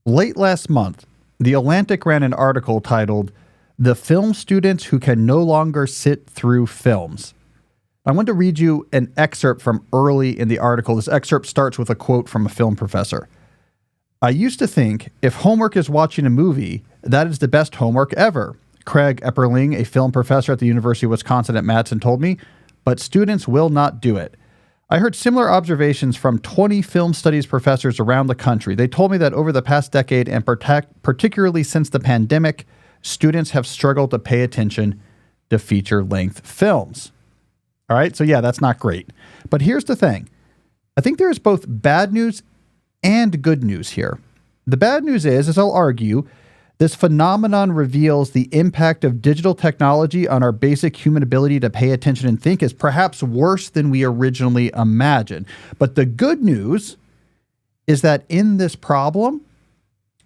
Late last month, The Atlantic ran an article titled, "The Film Students Who Can No Longer Sit Through Films." I want to read you an excerpt from early in the article. This excerpt starts with a quote from a film professor. "I used to think if homework is watching a movie, that is the best homework ever," Craig Epperling, a film professor at the University of Wisconsin at Madison, told me, "but students will not do it." I heard similar observations from 20 film studies professors around the country. They told me that over the past decade, and particularly since the pandemic, students have struggled to pay attention to feature-length films. All right, so yeah, that's not great. But here's the thing. I think there is both bad news and good news here. The bad news is, as I'll argue, this phenomenon reveals the impact of digital technology on our basic human ability to pay attention and think is perhaps worse than we originally imagined. But the good news is that in this problem,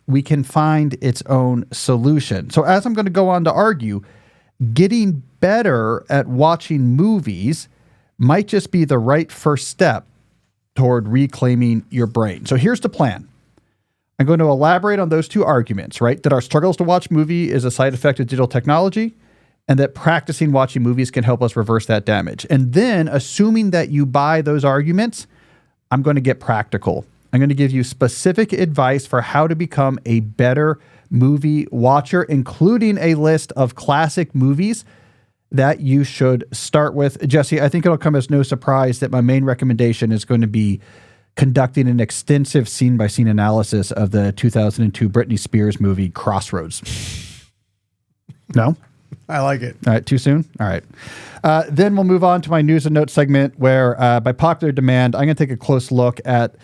we can find its own solution. So as I'm going to go on to argue, getting better at watching movies might just be the right first step toward reclaiming your brain. So here's the plan. I'm going to elaborate on those two arguments, right? That our struggles to watch movie is a side effect of digital technology, and that practicing watching movies can help us reverse that damage. And then, assuming that you buy those arguments, I'm going to get practical. I'm going to give you specific advice for how to become a better movie watcher, including a list of classic movies that you should start with. Jesse, I think it'll come as no surprise that my main recommendation is going to be conducting an extensive scene-by-scene analysis of the 2002 Britney Spears movie Crossroads. No? I like it. All right, too soon? All right. Then we'll move on to my news and notes segment where, by popular demand, I'm going to take a close look at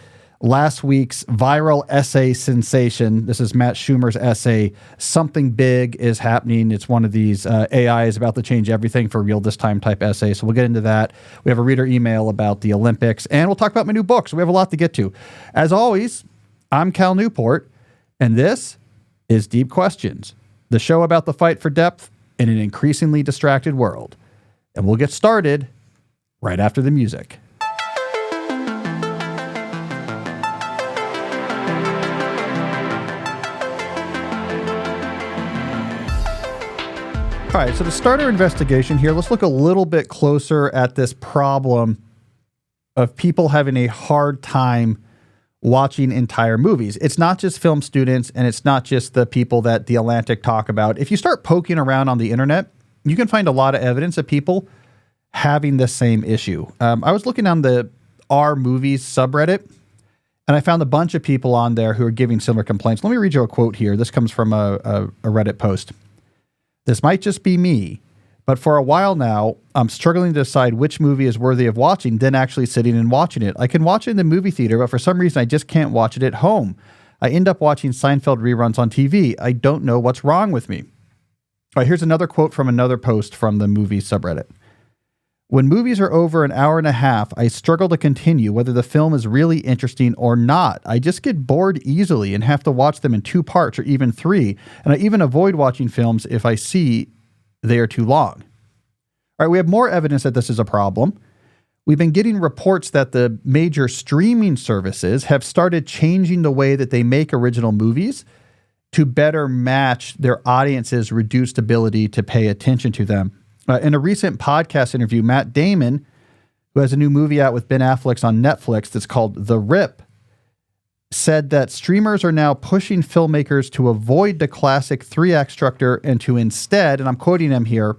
last week's viral essay sensation. This is Matt Schumer's essay, "Something Big is Happening." It's one of these AI is about to change everything for real this time type essays. So we'll get into that. We have a reader email about the Olympics, and we'll talk about my new book. So we have a lot to get to. As always, I'm Cal Newport, and this is Deep Questions, the show about the fight for depth in an increasingly distracted world. And we'll get started right after the music. All right, so to start our investigation here, let's look a little bit closer at this problem of people having a hard time watching entire movies. It's not just film students, and it's not just the people that The Atlantic talk about. If you start poking around on the internet, you can find a lot of evidence of people having the same issue. I was looking on the R Movies subreddit, and I found a bunch of people on there who are giving similar complaints. Let me read you a quote here. This comes from a Reddit post. "This might just be me, but for a while now, I'm struggling to decide which movie is worthy of watching than actually sitting and watching it. I can watch it in the movie theater, but for some reason, I just can't watch it at home. I end up watching Seinfeld reruns on TV. I don't know what's wrong with me." All right, here's another quote from another post from the movie subreddit. "When movies are over an hour and a half, I struggle to continue whether the film is really interesting or not. I just get bored easily and have to watch them in 2 parts or even 3. And I even avoid watching films if I see they are too long." All right, we have more evidence that this is a problem. We've been getting reports that the major streaming services have started changing the way that they make original movies to better match their audience's reduced ability to pay attention to them. In a recent podcast interview, Matt Damon, who has a new movie out with Ben Affleck on Netflix that's called The Rip, said that streamers are now pushing filmmakers to avoid the classic 3-act structure and to instead, and I'm quoting him here,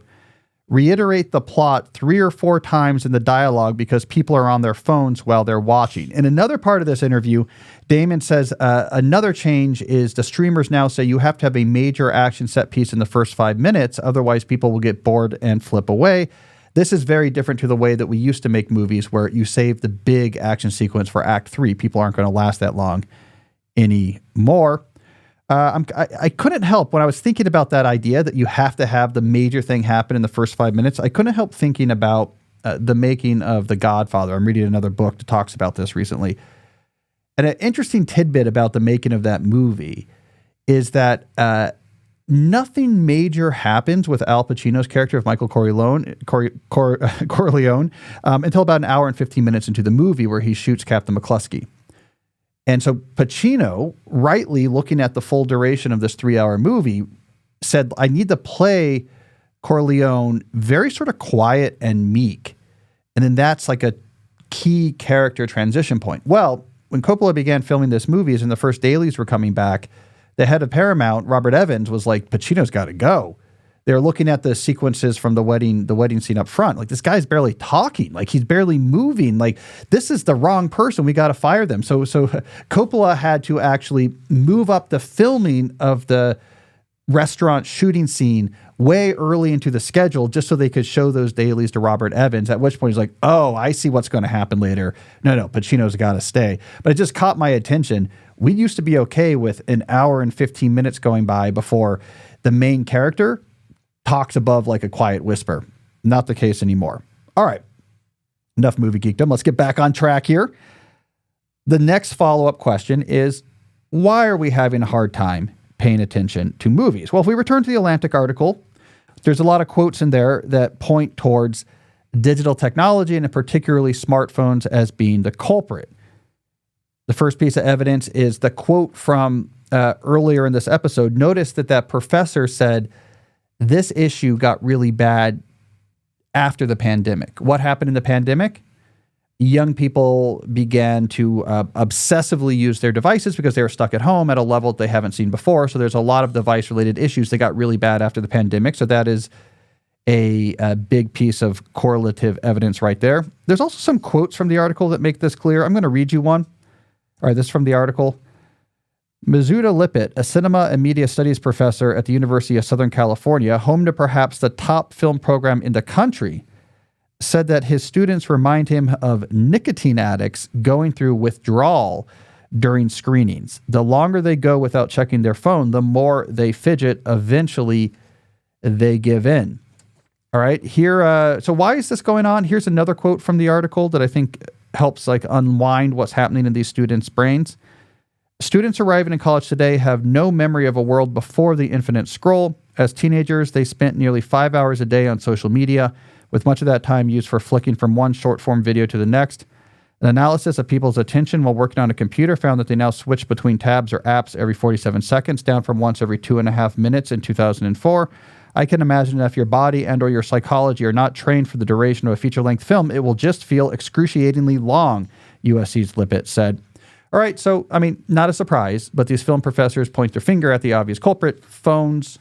reiterate the plot 3 or 4 times in the dialogue because people are on their phones while they're watching. In another part of this interview, Damon says another change is the streamers now say you have to have a major action set piece in the first 5 minutes, otherwise people will get bored and flip away. This is very different to the way that we used to make movies where you save the big action sequence for Act 3. People aren't going to last that long anymore. I couldn't help when I was thinking about that idea that you have to have the major thing happen in the first 5 minutes. I couldn't help thinking about the making of The Godfather. I'm reading another book that talks about this recently. And an interesting tidbit about the making of that movie is that nothing major happens with Al Pacino's character of Michael Corleone until about an hour and 15 minutes into the movie where he shoots Captain McCluskey. And so Pacino, rightly looking at the full duration of this 3-hour movie, said, I need to play Corleone very sort of quiet and meek. And then that's like a key character transition point. Well, when Coppola began filming this movie and the first dailies were coming back, the head of Paramount, Robert Evans, was like, Pacino's got to go. They were looking at the sequences from the wedding scene up front. Like, this guy's barely talking. Like, he's barely moving. Like, this is the wrong person. We got to fire them. So Coppola had to actually move up the filming of the restaurant shooting scene way early into the schedule just so they could show those dailies to Robert Evans, at which point he's like, oh, I see what's going to happen later. No, Pacino's got to stay. But it just caught my attention. We used to be okay with an hour and 15 minutes going by before the main character talks above like a quiet whisper. Not the case anymore. All right. Enough movie geekdom. Let's get back on track here. The next follow-up question is, why are we having a hard time paying attention to movies? Well, if we return to the Atlantic article, there's a lot of quotes in there that point towards digital technology and particularly smartphones as being the culprit. The first piece of evidence is the quote from earlier in this episode. Notice that professor said this issue got really bad after the pandemic. What happened in the pandemic? Young people began to obsessively use their devices because they were stuck at home at a level that they haven't seen before. So there's a lot of device-related issues that got really bad after the pandemic. So that is a big piece of correlative evidence right there. There's also some quotes from the article that make this clear. I'm going to read you one. All right, this is from the article. Mizuta Lippitt, a cinema and media studies professor at the University of Southern California, home to perhaps the top film program in the country, said that his students remind him of nicotine addicts going through withdrawal during screenings. The longer they go without checking their phone, the more they fidget. Eventually, they give in. All right, here. So why is this going on? Here's another quote from the article that I think helps like unwind what's happening in these students' brains. Students arriving in college today have no memory of a world before the infinite scroll. As teenagers, they spent nearly 5 hours a day on social media, with much of that time used for flicking from one short-form video to the next. An analysis of people's attention while working on a computer found that they now switch between tabs or apps every 47 seconds, down from once every 2.5 minutes in 2004. I can imagine that if your body and or your psychology are not trained for the duration of a feature-length film, it will just feel excruciatingly long, USC's Lippitt said. All right, so, I mean, not a surprise, but these film professors point their finger at the obvious culprit. Phones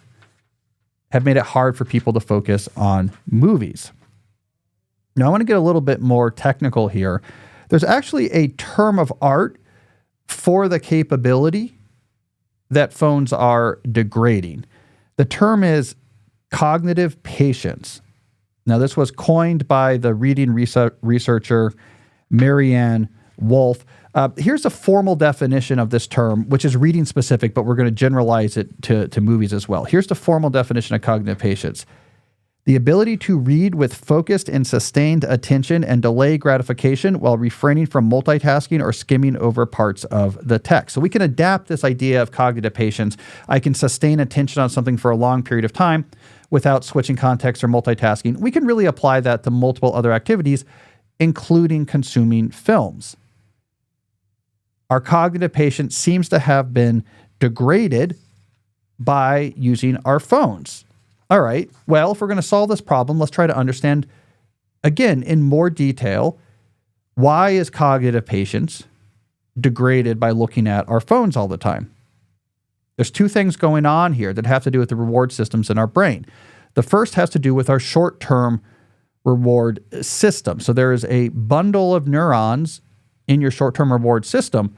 have made it hard for people to focus on movies. Now, I want to get a little bit more technical here. There's actually a term of art for the capability that phones are degrading. The term is cognitive patience. Now, this was coined by the reading researcher Marianne Wolf. Here's a formal definition of this term, which is reading specific, but we're going to generalize it to movies as well. Here's the formal definition of cognitive patience. The ability to read with focused and sustained attention and delay gratification while refraining from multitasking or skimming over parts of the text. So we can adapt this idea of cognitive patience. I can sustain attention on something for a long period of time without switching context or multitasking. We can really apply that to multiple other activities, including consuming films. Our cognitive patience seems to have been degraded by using our phones. All right, well, if we're going to solve this problem, let's try to understand, again, in more detail, why is cognitive patience degraded by looking at our phones all the time? There's two things going on here that have to do with the reward systems in our brain. The first has to do with our short-term reward system. So there is a bundle of neurons in your short-term reward system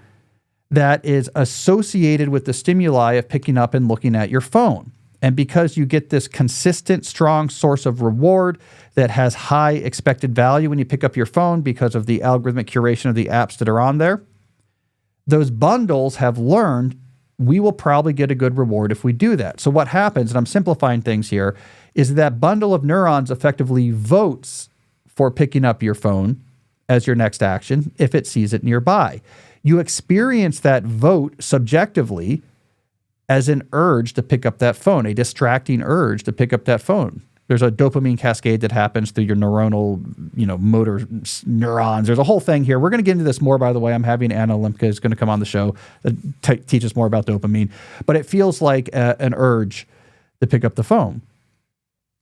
that is associated with the stimuli of picking up and looking at your phone. And because you get this consistent, strong source of reward that has high expected value when you pick up your phone because of the algorithmic curation of the apps that are on there, those bundles have learned we will probably get a good reward if we do that. So what happens, and I'm simplifying things here, is that bundle of neurons effectively votes for picking up your phone as your next action if it sees it nearby. You experience that vote subjectively as an urge to pick up that phone, a distracting urge to pick up that phone. There's a dopamine cascade that happens through your neuronal, motor neurons. There's a whole thing here. We're going to get into this more, by the way. I'm having Anna Lemke is going to come on the show that teach us more about dopamine. But it feels like an urge to pick up the phone.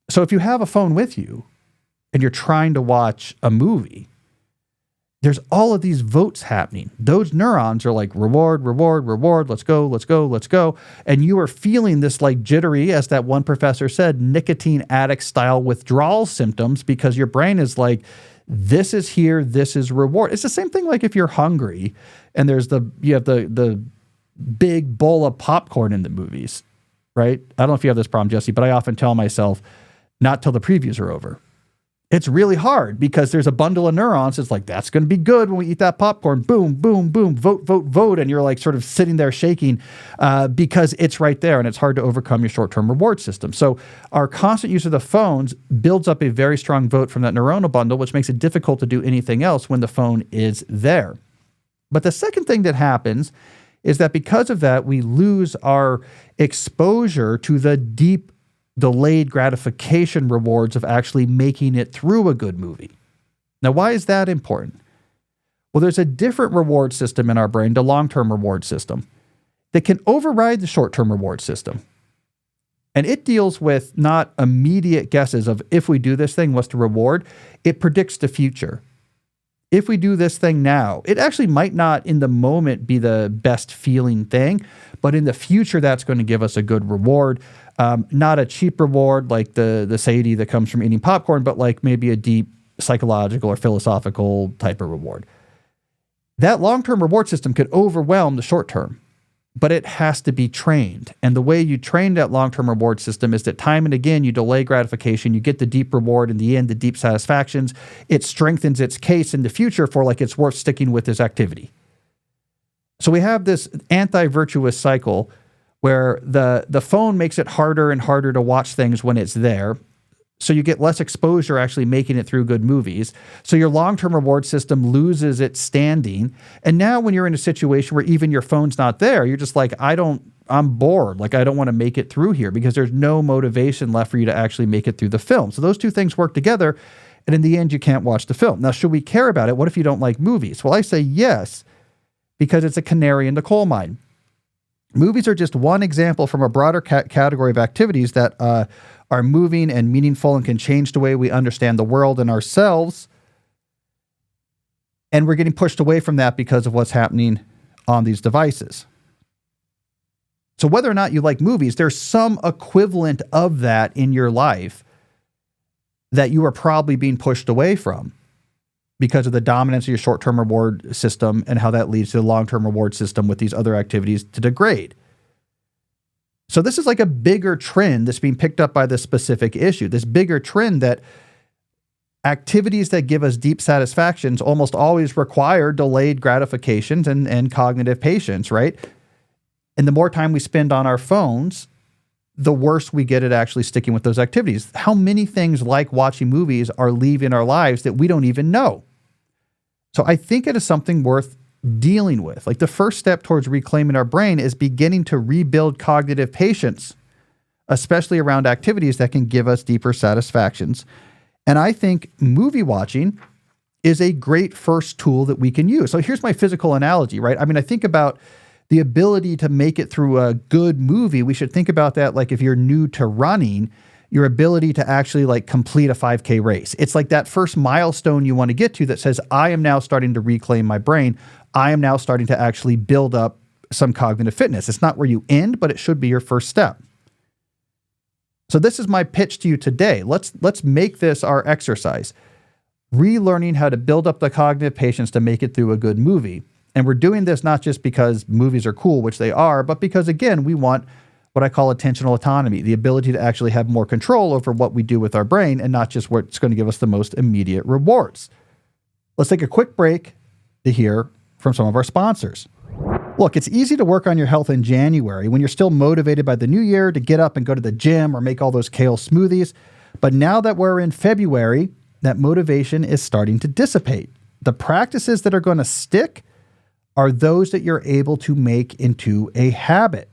So if you have a phone with you and you're trying to watch a movie, there's all of these votes happening. Those neurons are like reward, reward, reward. Let's go, let's go, let's go. And you are feeling this like jittery, as that one professor said, nicotine addict style withdrawal symptoms, because your brain is like, this is here, this is reward. It's the same thing like if you're hungry and you have the big bowl of popcorn in the movies, right? I don't know if you have this problem, Jesse, but I often tell myself, not till the previews are over. It's really hard because there's a bundle of neurons. It's like, that's going to be good when we eat that popcorn. Boom, boom, boom, vote, vote, vote. And you're like sort of sitting there shaking because it's right there and it's hard to overcome your short-term reward system. So our constant use of the phones builds up a very strong vote from that neuronal bundle, which makes it difficult to do anything else when the phone is there. But the second thing that happens is that because of that, we lose our exposure to the deep delayed gratification rewards of actually making it through a good movie. Now, why is that important? Well, there's a different reward system in our brain, the long-term reward system, that can override the short-term reward system. And it deals with not immediate guesses of if we do this thing, what's the reward? It predicts the future. If we do this thing now, it actually might not in the moment be the best feeling thing, but in the future, that's going to give us a good reward. Not a cheap reward like the satiety that comes from eating popcorn, but like maybe a deep psychological or philosophical type of reward. That long-term reward system could overwhelm the short-term, but it has to be trained. And the way you train that long-term reward system is that time and again, you delay gratification, you get the deep reward in the end, the deep satisfactions. It strengthens its case in the future for like it's worth sticking with this activity. So we have this anti-virtuous cycle where the phone makes it harder and harder to watch things when it's there. So you get less exposure actually making it through good movies. So your long-term reward system loses its standing. And now when you're in a situation where even your phone's not there, you're just like, I'm bored. Like, I don't want to make it through here because there's no motivation left for you to actually make it through the film. So those two things work together. And in the end, you can't watch the film. Now, should we care about it? What if you don't like movies? Well, I say yes, because it's a canary in the coal mine. Movies are just one example from a broader category of activities that are moving and meaningful and can change the way we understand the world and ourselves. And we're getting pushed away from that because of what's happening on these devices. So whether or not you like movies, there's some equivalent of that in your life that you are probably being pushed away from because of the dominance of your short-term reward system and how that leads to the long-term reward system with these other activities to degrade. So this is like a bigger trend that's being picked up by this specific issue, this bigger trend that activities that give us deep satisfactions almost always require delayed gratifications and cognitive patience, right? And the more time we spend on our phones, the worse we get at actually sticking with those activities. How many things like watching movies are leaving our lives that we don't even know? So I think it is something worth dealing with. Like the first step towards reclaiming our brain is beginning to rebuild cognitive patience, especially around activities that can give us deeper satisfactions. And I think movie watching is a great first tool that we can use. So here's my physical analogy, right? I mean, I think about the ability to make it through a good movie. We should think about that like if you're new to running, your ability to actually like complete a 5K race. It's like that first milestone you want to get to that says, I am now starting to reclaim my brain. I am now starting to actually build up some cognitive fitness. It's not where you end, but it should be your first step. So this is my pitch to you today. Let's make this our exercise. Relearning how to build up the cognitive patience to make it through a good movie. And we're doing this not just because movies are cool, which they are, but because, again, we want what I call attentional autonomy, the ability to actually have more control over what we do with our brain and not just what's going to give us the most immediate rewards. Let's take a quick break to hear from some of our sponsors. Look, it's easy to work on your health in January when you're still motivated by the new year to get up and go to the gym or make all those kale smoothies. But now that we're in February, that motivation is starting to dissipate. The practices that are going to stick are those that you're able to make into a habit.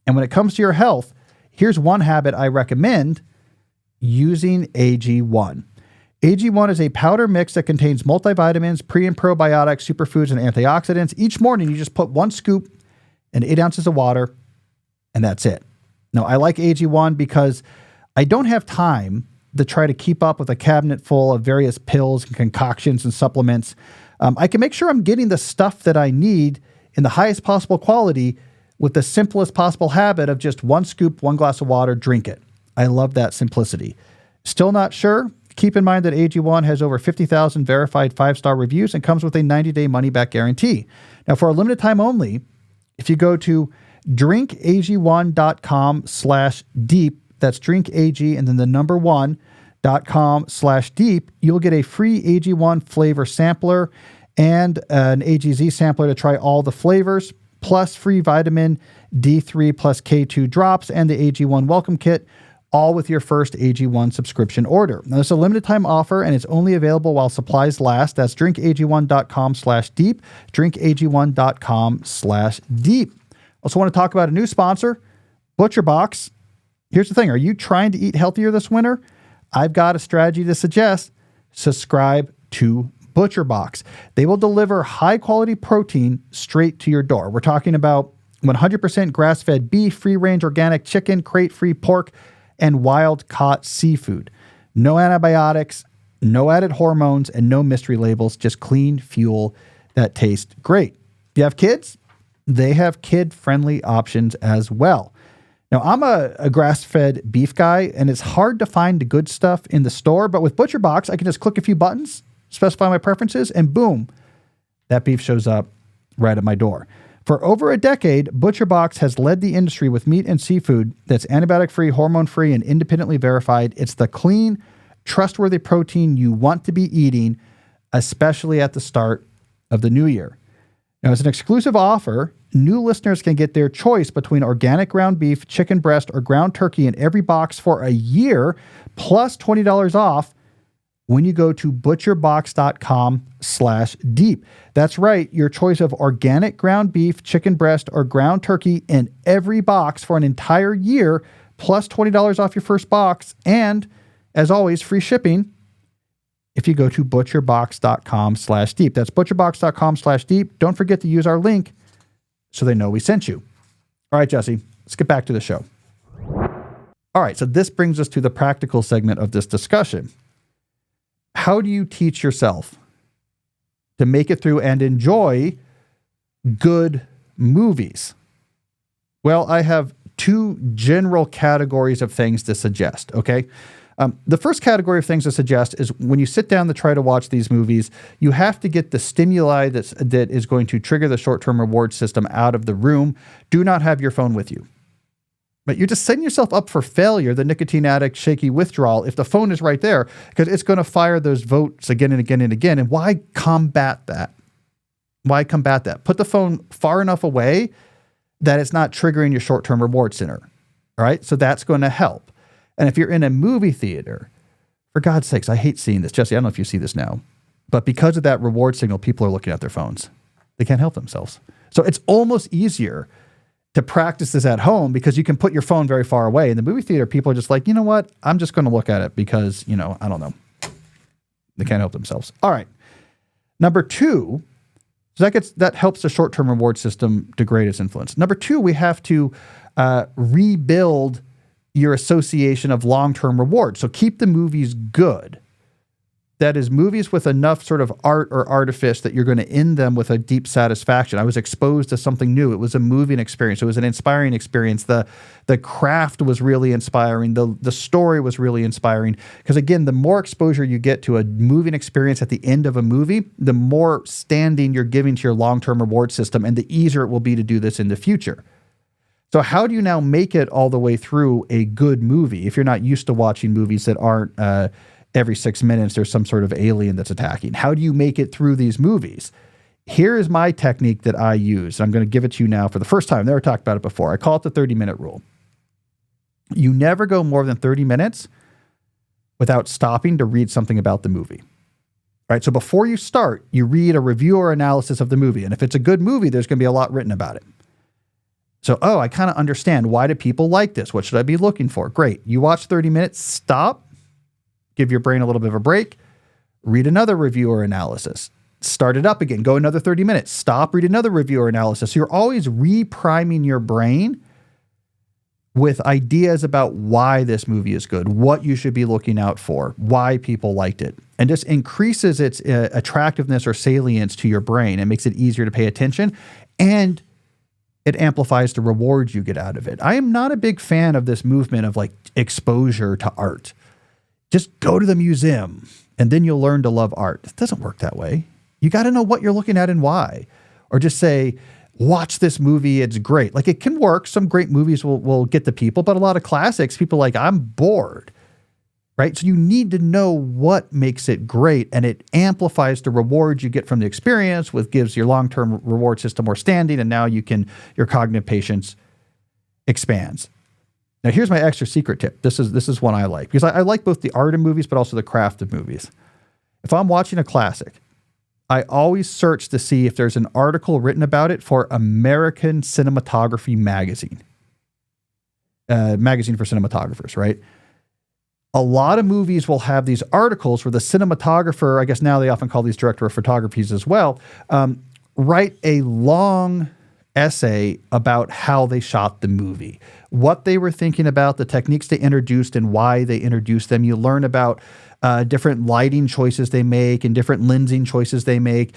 And when it comes to your health, here's one habit I recommend, using AG1. AG1 is a powder mix that contains multivitamins, pre and probiotics, superfoods, and antioxidants. Each morning, you just put 1 scoop and 8 ounces of water, and that's it. Now, I like AG1 because I don't have time to try to keep up with a cabinet full of various pills and concoctions and supplements. I can make sure I'm getting the stuff that I need in the highest possible quality with the simplest possible habit of just 1 scoop, 1 glass of water, drink it. I love that simplicity. Still not sure? Keep in mind that AG1 has over 50,000 verified 5-star reviews and comes with a 90-day money-back guarantee. Now, for a limited time only, if you go to drinkag1.com/deep, that's drinkag and then the number 1.com/deep, you'll get a free AG1 flavor sampler and an AGZ sampler to try all the flavors, plus free vitamin D3 plus K2 drops and the AG1 welcome kit, all with your first AG1 subscription order. Now, it's a limited time offer and it's only available while supplies last. That's drinkag1.com/deep, drinkag1.com/deep. Also want to talk about a new sponsor, ButcherBox. Here's the thing. Are you trying to eat healthier this winter? I've got a strategy to suggest. Subscribe to ButcherBox. They will deliver high-quality protein straight to your door. We're talking about 100% grass-fed beef, free-range organic chicken, crate-free pork, and wild-caught seafood. No antibiotics, no added hormones, and no mystery labels, just clean fuel that tastes great. You have kids? They have kid-friendly options as well. Now, I'm a grass-fed beef guy, and it's hard to find the good stuff in the store, but with ButcherBox, I can just click a few buttons, specify my preferences, and boom, that beef shows up right at my door. For over a decade, ButcherBox has led the industry with meat and seafood that's antibiotic-free, hormone-free, and independently verified. It's the clean, trustworthy protein you want to be eating, especially at the start of the new year. Now, as an exclusive offer, new listeners can get their choice between organic ground beef, chicken breast, or ground turkey in every box for a year, plus $20 off when you go to butcherbox.com/deep. That's right, your choice of organic ground beef, chicken breast, or ground turkey in every box for an entire year, plus $20 off your first box, and, as always, free shipping if you go to butcherbox.com/deep. That's butcherbox.com/deep. Don't forget to use our link so they know we sent you. All right, Jesse, let's get back to the show. All right, so this brings us to the practical segment of this discussion. How do you teach yourself to make it through and enjoy good movies? Well, I have 2 general categories of things to suggest, okay? The first category of things to suggest is when you sit down to try to watch these movies, you have to get the stimuli that is going to trigger the short-term reward system out of the room. Do not have your phone with you. But you're just setting yourself up for failure, the nicotine addict shaky withdrawal, if the phone is right there, because it's going to fire those votes again and again and again. And why combat that? Why combat that? Put the phone far enough away that it's not triggering your short-term reward center. All right? So that's going to help. And if you're in a movie theater, for God's sakes, I hate seeing this. Jesse, I don't know if you see this now, but because of that reward signal, people are looking at their phones. They can't help themselves. So it's almost easier to practice this at home because you can put your phone very far away. In the movie theater, people are just like, you know what? I'm just going to look at it because, I don't know. They can't help themselves. All right. Number 2, so that helps the short-term reward system degrade its influence. Number 2, we have to rebuild your association of long-term reward. So keep the movies good. That is, movies with enough sort of art or artifice that you're going to end them with a deep satisfaction. I was exposed to something new. It was a moving experience. It was an inspiring experience. The craft was really inspiring. The story was really inspiring. Because again, the more exposure you get to a moving experience at the end of a movie, the more standing you're giving to your long-term reward system, and the easier it will be to do this in the future. So how do you now make it all the way through a good movie if you're not used to watching movies that aren't every 6 minutes there's some sort of alien that's attacking? How do you make it through these movies? Here is my technique that I use. I'm going to give it to you now for the first time. I've never talked about it before. I call it the 30-minute rule. You never go more than 30 minutes without stopping to read something about the movie. Right? So before you start, you read a review or analysis of the movie. And if it's a good movie, there's going to be a lot written about it. So, I kind of understand. Why do people like this? What should I be looking for? Great. You watch 30 minutes, stop, give your brain a little bit of a break, read another review or analysis, start it up again, go another 30 minutes, stop, read another review or analysis. So you're always repriming your brain with ideas about why this movie is good, what you should be looking out for, why people liked it, and just increases its attractiveness or salience to your brain. It makes it easier to pay attention, and it amplifies the rewards you get out of it. I am not a big fan of this movement of like exposure to art. Just go to the museum and then you'll learn to love art. It doesn't work that way. You got to know what you're looking at and why. Or just say, watch this movie, it's great. Like, it can work. Some great movies will get the people, but a lot of classics, people are like, I'm bored, right? So you need to know what makes it great, and it amplifies the rewards you get from the experience, which gives your long-term reward system more standing, and now your cognitive patience expands. Now, here's my extra secret tip. This is one I like, because I like both the art of movies, but also the craft of movies. If I'm watching a classic, I always search to see if there's an article written about it for American Cinematography magazine. Magazine for cinematographers, right? A lot of movies will have these articles where the cinematographer, I guess now they often call these director of photographies as well, write a long essay about how they shot the movie, what they were thinking about, the techniques they introduced and why they introduced them. You learn about different lighting choices they make and different lensing choices they make.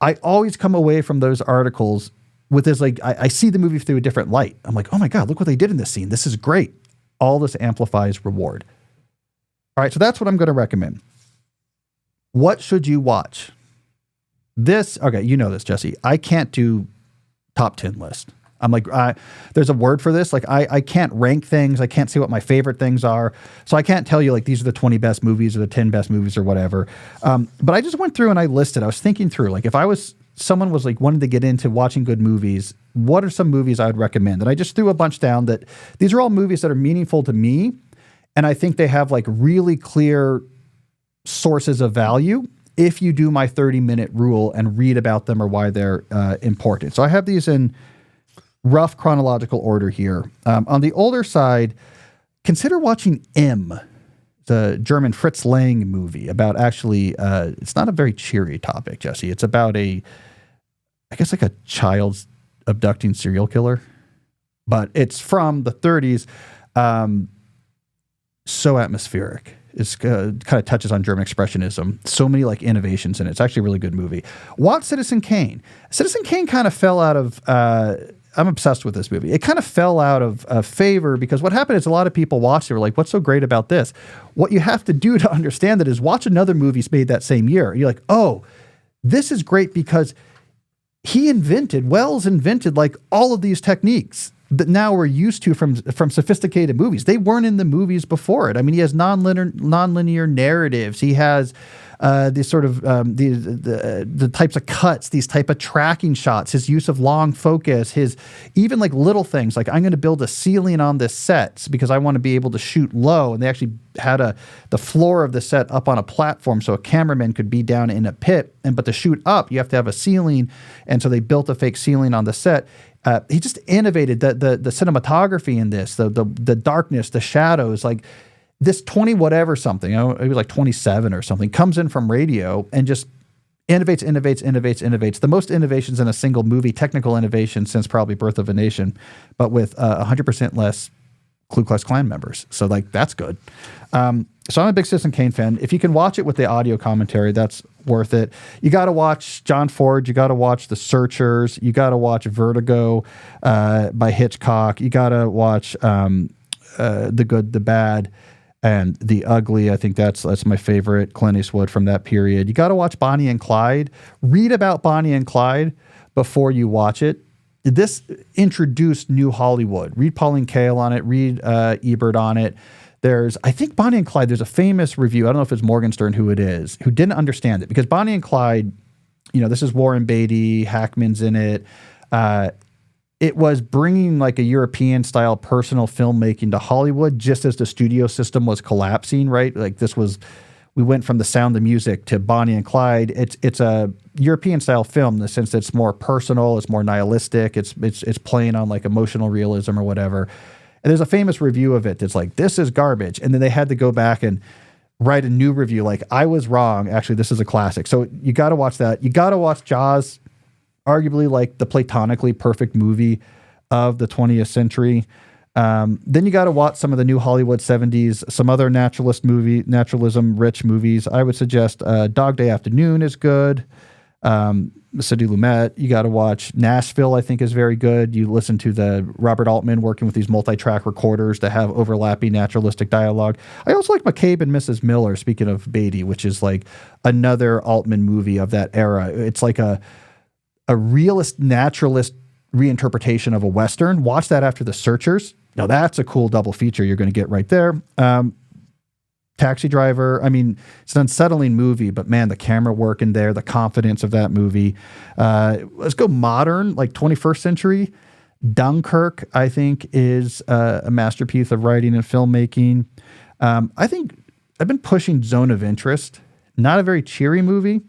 I always come away from those articles with this, like, I see the movie through a different light. I'm like, oh my God, look what they did in this scene. This is great. All this amplifies reward. All right, so that's what I'm going to recommend. What should you watch? Okay, you know this, Jesse. I can't do top 10 list. I'm like, there's a word for this. Like, I can't rank things. I can't say what my favorite things are. So I can't tell you, like, these are the 20 best movies or the 10 best movies or whatever. But I just went through and I listed. I was thinking through, like, if someone was like wanted to get into watching good movies, what are some movies I would recommend? And I just threw a bunch down that these are all movies that are meaningful to me. And I think they have like really clear sources of value if you do my 30-minute rule and read about them or why they're important. So I have these in rough chronological order here. On the older side, consider watching M, the German Fritz Lang movie about actually, it's not a very cheery topic, Jesse. It's about I guess like a child's abducting serial killer, but it's from the 30s. So atmospheric. It's kind of touches on German expressionism. So many like innovations in it. It's actually a really good movie. Watch Citizen Kane. Citizen Kane kind of fell out of, I'm obsessed with this movie. It kind of fell out of favor because what happened is a lot of people watched it were like, what's so great about this? What you have to do to understand it is watch another movie made that same year. You're like, oh, this is great because Wells invented like all of these techniques that now we're used to from sophisticated movies. They weren't in the movies before it. I mean, he has nonlinear narratives. He has these sort of the types of cuts, these type of tracking shots, his use of long focus, his even like little things like I'm going to build a ceiling on this set because I want to be able to shoot low. And they actually had the floor of the set up on a platform so a cameraman could be down in a pit. But to shoot up, you have to have a ceiling. And so they built a fake ceiling on the set. He just innovated the cinematography in this, the darkness, the shadows, like this 20 whatever something, it was like 27 or something, comes in from radio and just innovates. The most innovations in a single movie, technical innovation since probably Birth of a Nation, but with 100% less Ku Klux Klan members. So like, that's good. So I'm a big Citizen Kane fan. If you can watch it with the audio commentary, that's worth it. You got to watch John Ford. You got to watch The Searchers. You got to watch Vertigo by Hitchcock. You got to watch The Good, the Bad, and The Ugly. I think that's my favorite Clint Eastwood from that period. You got to watch Bonnie and Clyde. Read about Bonnie and Clyde before you watch it. This introduced New Hollywood. Read Pauline Kael on it. Read Ebert on it. I think Bonnie and Clyde, there's a famous review, I don't know if it's Morgenstern who it is, who didn't understand it because Bonnie and Clyde, this is Warren Beatty, Hackman's in it. It was bringing like a European style personal filmmaking to Hollywood just as the studio system was collapsing, right? Like we went from The Sound of Music to Bonnie and Clyde. It's a European style film in the sense that it's more personal, it's more nihilistic, it's playing on like emotional realism or whatever. And there's a famous review of it that's like, this is garbage. And then they had to go back and write a new review. Like, I was wrong. Actually, this is a classic. So you got to watch that. You got to watch Jaws, arguably like the platonically perfect movie of the 20th century. Then you got to watch some of the new Hollywood 70s, some other naturalism rich movies. I would suggest Dog Day Afternoon is good. Sidney Lumet. You got to watch Nashville, I think is very good. You listen to the Robert Altman working with these multi-track recorders that have overlapping naturalistic dialogue. I also like McCabe and Mrs. Miller, speaking of Beatty, which is like another Altman movie of that era. It's like a realist naturalist reinterpretation of a Western. Watch that after The Searchers. Now that's a cool double feature you're going to get right there. Taxi Driver. I mean, it's an unsettling movie, but man, the camera work in there, the confidence of that movie. Let's go modern, like 21st century. Dunkirk, I think, is a masterpiece of writing and filmmaking. I think I've been pushing Zone of Interest. Not a very cheery movie.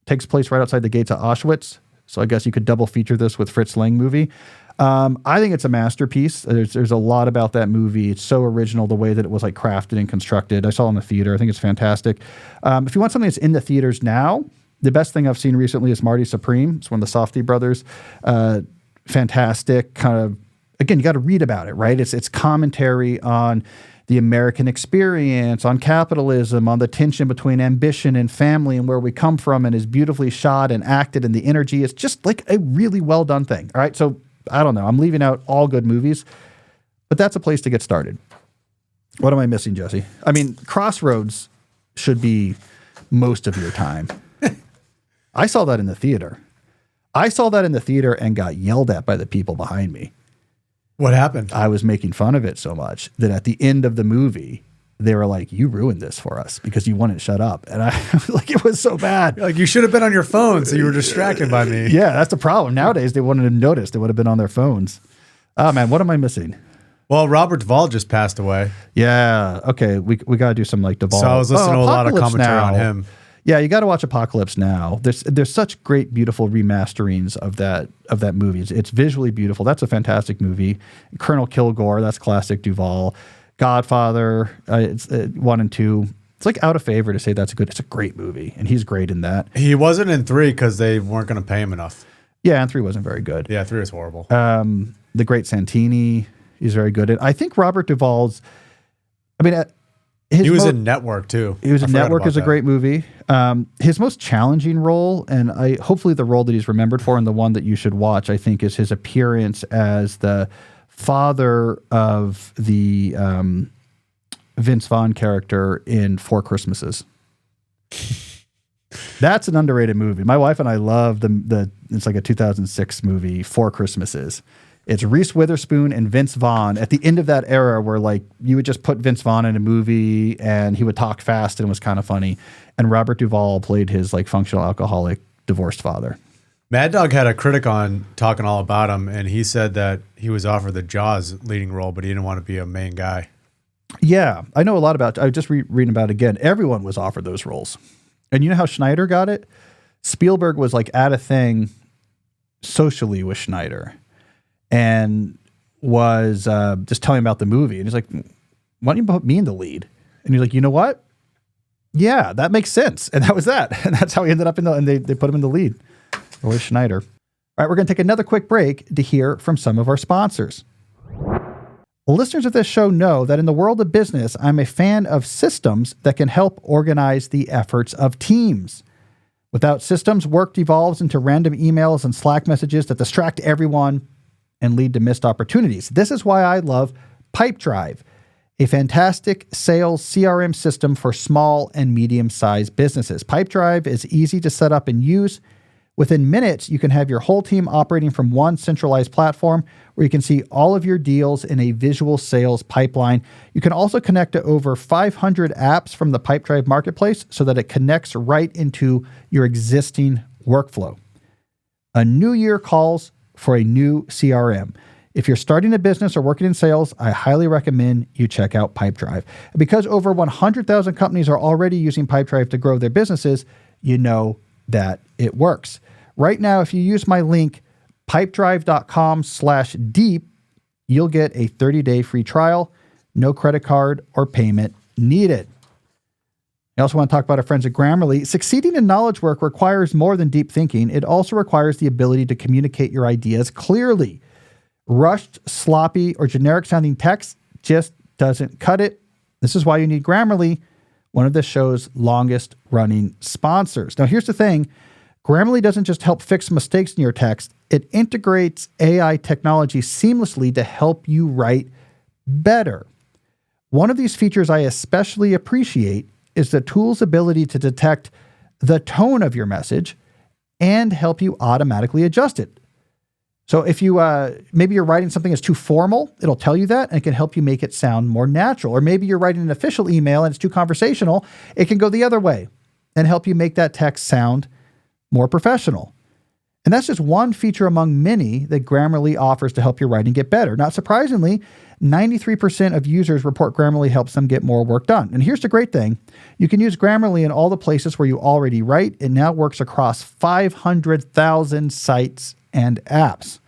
Takes place right outside the gates of Auschwitz. So I guess you could double feature this with Fritz Lang movie. I think it's a masterpiece. There's a lot about that movie. It's so original, the way that it was like crafted and constructed. I saw it in the theater. I think it's fantastic. If you want something that's in the theaters now, the best thing I've seen recently is Marty Supreme. It's one of the Safdie brothers. Fantastic. Kind of, again, you got to read about it, right? It's commentary on the American experience, on capitalism, on the tension between ambition and family and where we come from, and is beautifully shot and acted, and the energy. It's just like a really well done thing. All right. So I don't know. I'm leaving out all good movies, but that's a place to get started. What am I missing, Jesse? I mean, Crossroads should be most of your time. I saw that in the theater. And got yelled at by the people behind me. What happened? I was making fun of it so much that at the end of the movie, they were like, "You ruined this for us because you wouldn't shut up." And I like, it was so bad. Like, you should have been on your phone, so you were distracted by me. Yeah, that's the problem. Nowadays, they wouldn't have noticed. They would have been on their phones. Oh, man, what am I missing? Well, Robert Duvall just passed away. Yeah. Okay, we got to do some like Duvall. So I was listening to a lot of commentary on him. Yeah, you got to watch Apocalypse Now. There's such great, beautiful remasterings of that movie. It's visually beautiful. That's a fantastic movie. Colonel Kilgore, that's classic Duvall. Godfather, it's 1 and 2. It's like out of favor to say that's good. It's a great movie, and he's great in that. He wasn't in 3 because they weren't going to pay him enough. Yeah, and 3 wasn't very good. Yeah, 3 was horrible. The Great Santini, he's very good. And I think Robert Duvall's, I mean, he was in Network too. He was in Network is a great movie. His most challenging role, and hopefully the role that he's remembered for, and the one that you should watch, I think, is his appearance as the father of the Vince Vaughn character in Four Christmases. That's an underrated movie. My wife and I love it's like a 2006 movie, Four Christmases. It's Reese Witherspoon and Vince Vaughn at the end of that era where like you would just put Vince Vaughn in a movie and he would talk fast and it was kind of funny. And Robert Duvall played his like functional alcoholic divorced father. Mad Dog had a critic on talking all about him, and he said that he was offered the Jaws leading role, but he didn't want to be a main guy. Yeah, I know a lot about, I was just reading about it again. Everyone was offered those roles. And you know how Schneider got it? Spielberg was like at a thing socially with Schneider and was just telling him about the movie. And he's like, why don't you put me in the lead? And he's like, you know what? Yeah, that makes sense. And that was that. And that's how he ended up and they put him in the lead. Roy Schneider. All right, we're going to take another quick break to hear from some of our sponsors. Listeners of this show know that in the world of business, I'm a fan of systems that can help organize the efforts of teams. Without systems, work devolves into random emails and Slack messages that distract everyone and lead to missed opportunities. This is why I love Pipedrive, a fantastic sales CRM system for small and medium-sized businesses. Pipedrive is easy to set up and use. Within minutes, you can have your whole team operating from one centralized platform where you can see all of your deals in a visual sales pipeline. You can also connect to over 500 apps from the Pipedrive marketplace so that it connects right into your existing workflow. A new year calls for a new CRM. If you're starting a business or working in sales, I highly recommend you check out Pipedrive. Because over 100,000 companies are already using Pipedrive to grow their businesses, you know that it works. Right now, if you use my link, pipedrive.com/deep, you'll get a 30-day free trial, no credit card or payment needed. I also want to talk about our friends at Grammarly. Succeeding in knowledge work requires more than deep thinking. It also requires the ability to communicate your ideas clearly. Rushed, sloppy, or generic sounding text just doesn't cut it. This is why you need Grammarly, one of the show's longest running sponsors. Now, here's the thing. Grammarly doesn't just help fix mistakes in your text. It integrates AI technology seamlessly to help you write better. One of these features I especially appreciate is the tool's ability to detect the tone of your message and help you automatically adjust it. So if you maybe you're writing something that's too formal, it'll tell you that and it can help you make it sound more natural. Or maybe you're writing an official email and it's too conversational, it can go the other way and help you make that text sound more professional. And that's just one feature among many that Grammarly offers to help your writing get better. Not surprisingly, 93% of users report Grammarly helps them get more work done. And here's the great thing. You can use Grammarly in all the places where you already write. It now works across 500,000 sites and apps.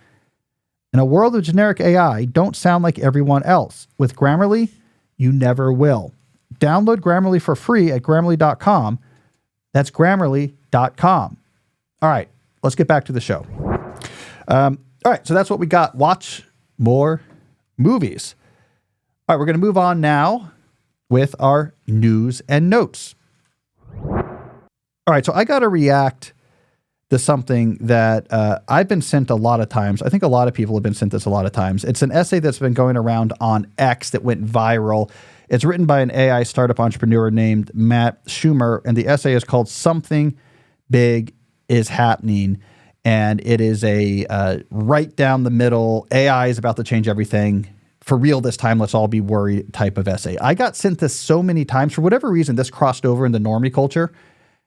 In a world of generic AI, don't sound like everyone else. With Grammarly, you never will. Download Grammarly for free at Grammarly.com. That's Grammarly.com. All right, let's get back to the show. All right, so that's what we got. Watch more movies. All right, we're going to move on now with our news and notes. All right, so I got to react to something that I've been sent a lot of times. I think a lot of people have been sent this a lot of times. It's an essay that's been going around on X that went viral. It's written by an AI startup entrepreneur named Matt Schumer, and the essay is called Something Big is Happening. And it is a right down the middle, AI is about to change everything. For real this time, let's all be worried type of essay. I got sent this so many times. For whatever reason, this crossed over in the normie culture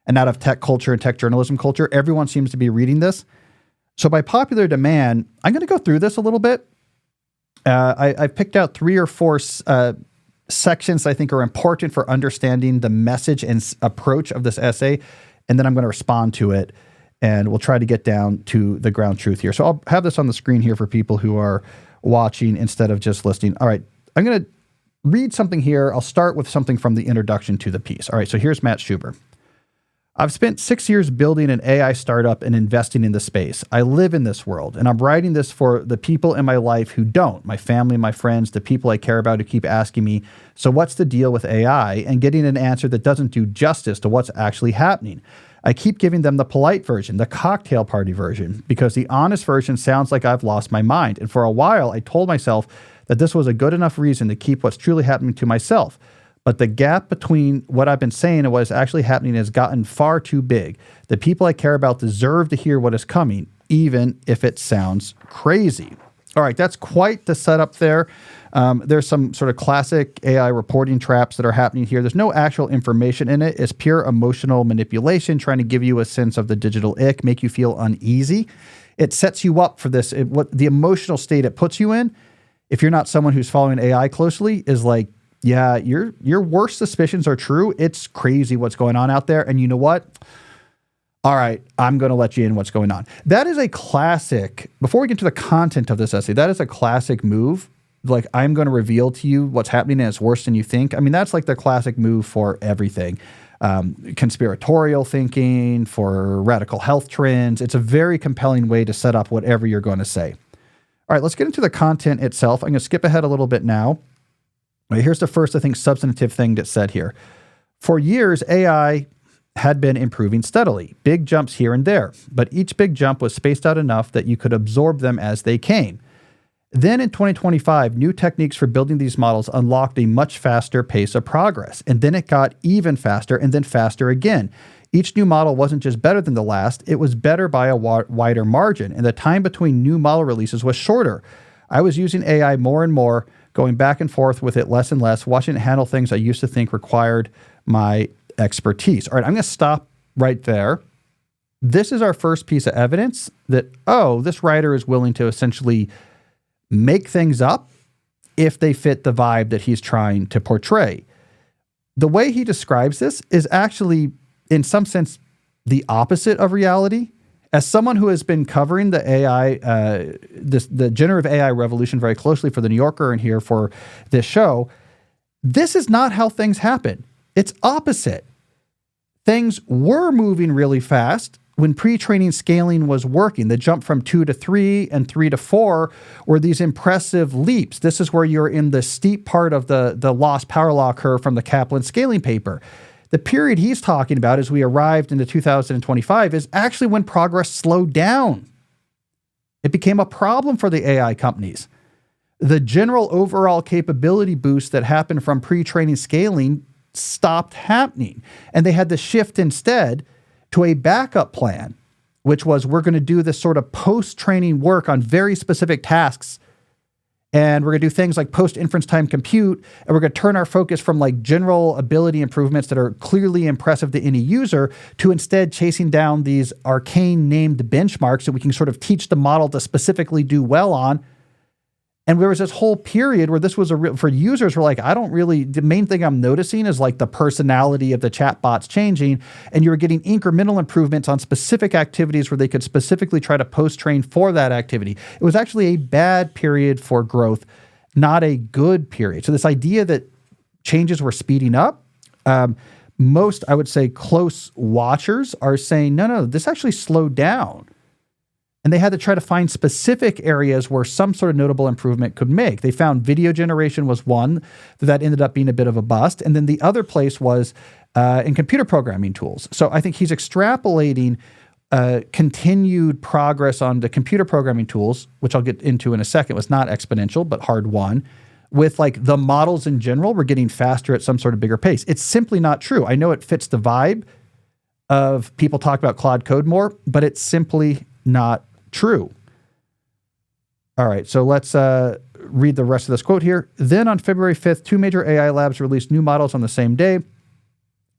and out of tech culture and tech journalism culture. Everyone seems to be reading this. So by popular demand, I'm going to go through this a little bit. I picked out 3 or 4 sections I think are important for understanding the message and approach of this essay. And then I'm going to respond to it. And we'll try to get down to the ground truth here. So I'll have this on the screen here for people who are watching instead of just listening. All right, I'm going to read something here. I'll start with something from the introduction to the piece. All right, so here's Matt Schumer. I've spent 6 years building an AI startup and investing in the space. I live in this world, and I'm writing this for the people in my life who don't, my family, my friends, the people I care about who keep asking me, so what's the deal with AI? And getting an answer that doesn't do justice to what's actually happening. I keep giving them the polite version, the cocktail party version, because the honest version sounds like I've lost my mind. And for a while, I told myself that this was a good enough reason to keep what's truly happening to myself. But the gap between what I've been saying and what is actually happening has gotten far too big. The people I care about deserve to hear what is coming, even if it sounds crazy. All right, that's quite the setup there. There's some sort of classic AI reporting traps that are happening here. There's no actual information in it. It's pure emotional manipulation, trying to give you a sense of the digital ick, make you feel uneasy. It sets you up for this. What the emotional state it puts you in, if you're not someone who's following AI closely, is like, yeah, your worst suspicions are true. It's crazy what's going on out there. And you know what? All right, I'm going to let you in what's going on. That is a classic, before we get to the content of this essay, that is a classic move. Like, I'm going to reveal to you what's happening and it's worse than you think. I mean, that's like the classic move for everything. Conspiratorial thinking, for radical health trends. It's a very compelling way to set up whatever you're going to say. All right, let's get into the content itself. I'm going to skip ahead a little bit now. All right, here's the first, I think, substantive thing that's said here. For years, AI had been improving steadily, big jumps here and there, but each big jump was spaced out enough that you could absorb them as they came. Then in 2025, new techniques for building these models unlocked a much faster pace of progress, and then it got even faster and then faster again. Each new model wasn't just better than the last, it was better by a wider margin, and the time between new model releases was shorter. I was using AI more and more, going back and forth with it less and less, watching it handle things I used to think required my expertise. All right, I'm going to stop right there. This is our first piece of evidence that, this writer is willing to essentially make things up if they fit the vibe that he's trying to portray. The way he describes this is actually, in some sense, the opposite of reality. As someone who has been covering the AI, the generative AI revolution very closely for The New Yorker and here for this show, this is not how things happen. It's opposite. things were moving really fast when pre-training scaling was working. The jump from 2 to 3 and 3 to 4 were these impressive leaps. This is where you're in the steep part of the lost power law curve from the Kaplan scaling paper. The period he's talking about as we arrived into 2025 is actually when progress slowed down. It became a problem for the AI companies. The general overall capability boost that happened from pre-training scaling stopped happening. And they had to shift instead to a backup plan, which was we're going to do this sort of post-training work on very specific tasks. And we're going to do things like post-inference time compute, and we're going to turn our focus from like general ability improvements that are clearly impressive to any user to instead chasing down these arcane named benchmarks that we can sort of teach the model to specifically do well on. And there was this whole period where this was for users were like, the main thing I'm noticing is like the personality of the chatbots changing, and you were getting incremental improvements on specific activities where they could specifically try to post-train for that activity. It was actually a bad period for growth, not a good period. So this idea that changes were speeding up, most, I would say, close watchers are saying, no, this actually slowed down. And they had to try to find specific areas where some sort of notable improvement could make. They found video generation was one that ended up being a bit of a bust. And then the other place was in computer programming tools. So I think he's extrapolating continued progress on the computer programming tools, which I'll get into in a second, was not exponential, but hard won. With like the models in general, we're getting faster at some sort of bigger pace. It's simply not true. I know it fits the vibe of people talk about Claude Code more, but it's simply not true. All right, so let's read the rest of this quote here. Then on February 5th, 2 major AI labs released new models on the same day.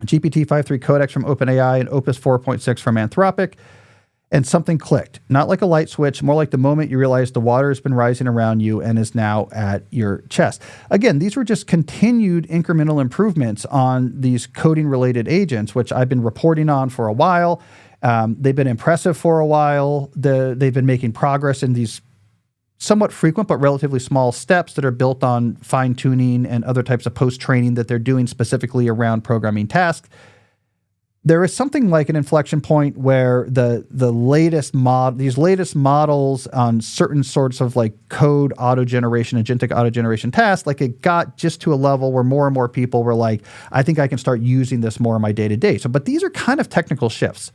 GPT-5.3 Codex from OpenAI and Opus 4.6 from Anthropic. And something clicked. Not like a light switch, more like the moment you realize the water has been rising around you and is now at your chest. Again, these were just continued incremental improvements on these coding-related agents, which I've been reporting on for a while. They've been impressive for a while. They've been making progress in these somewhat frequent but relatively small steps that are built on fine-tuning and other types of post-training that they're doing specifically around programming tasks. There is something like an inflection point where these latest models on certain sorts of like code auto generation, agentic auto generation tasks, like it got just to a level where more and more people were like, I think I can start using this more in my day-to-day. So, but these are kind of technical shifts.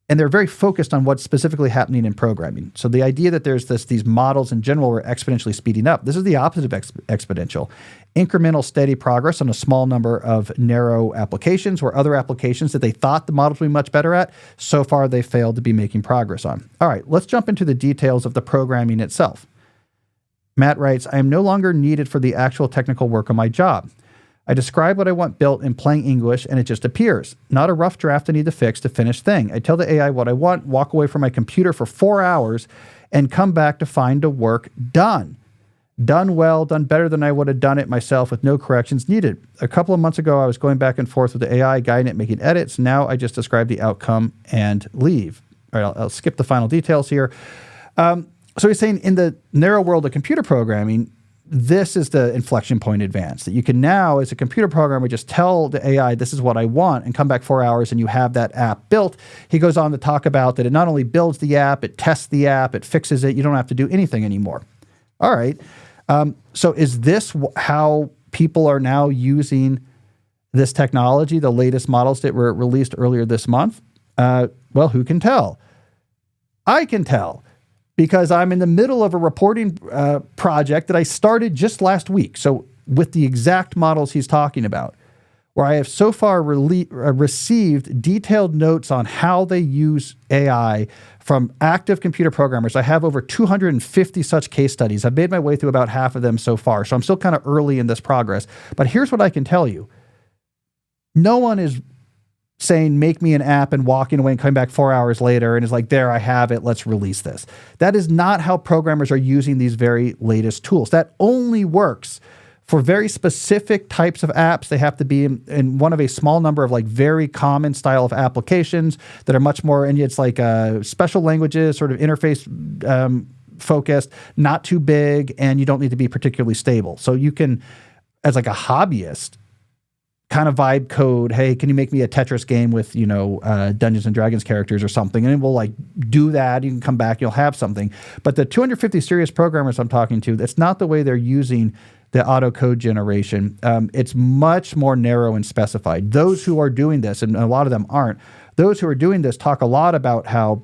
And they're very focused on what's specifically happening in programming. So the idea that there's these models in general are exponentially speeding up, this is the opposite of exponential. Incremental steady progress on a small number of narrow applications, where other applications that they thought the models would be much better at, so far they failed to be making progress on. All right, let's jump into the details of the programming itself. Matt writes, I am no longer needed for the actual technical work of my job. I describe what I want built in plain English, and it just appears. Not a rough draft I need to fix to finish thing. I tell the AI what I want, walk away from my computer for 4 hours, and come back to find the work done. Done well, done better than I would have done it myself with no corrections needed. A couple of months ago, I was going back and forth with the AI, guiding it, making edits. Now I just describe the outcome and leave. All right, I'll skip the final details here. So he's saying in the narrow world of computer programming, this is the inflection point advance, that you can now, as a computer programmer, just tell the AI, this is what I want, and come back 4 hours and you have that app built. He goes on to talk about that it not only builds the app, it tests the app, it fixes it. You don't have to do anything anymore. All right. So is this how people are now using this technology, the latest models that were released earlier this month? Well, who can tell? I can tell, because I'm in the middle of a reporting project that I started just last week. So with the exact models he's talking about, where I have so far received detailed notes on how they use AI from active computer programmers. I have over 250 such case studies. I've made my way through about half of them so far. So I'm still kind of early in this progress. But here's what I can tell you. No one is saying, make me an app and walking away and coming back 4 hours later and is like, there, I have it, let's release this. That is not how programmers are using these very latest tools. That only works for very specific types of apps. They have to be in one of a small number of like very common style of applications that are much more, and it's like special languages, sort of interface focused, not too big, and you don't need to be particularly stable. So you can, as like a hobbyist, kind of vibe code. Hey, can you make me a Tetris game with, Dungeons and Dragons characters or something? And we'll like do that. You can come back, you'll have something. But the 250 serious programmers I'm talking to, that's not the way they're using the auto code generation. It's much more narrow and specified. Those who are doing this, and a lot of them aren't, those who are doing this talk a lot about how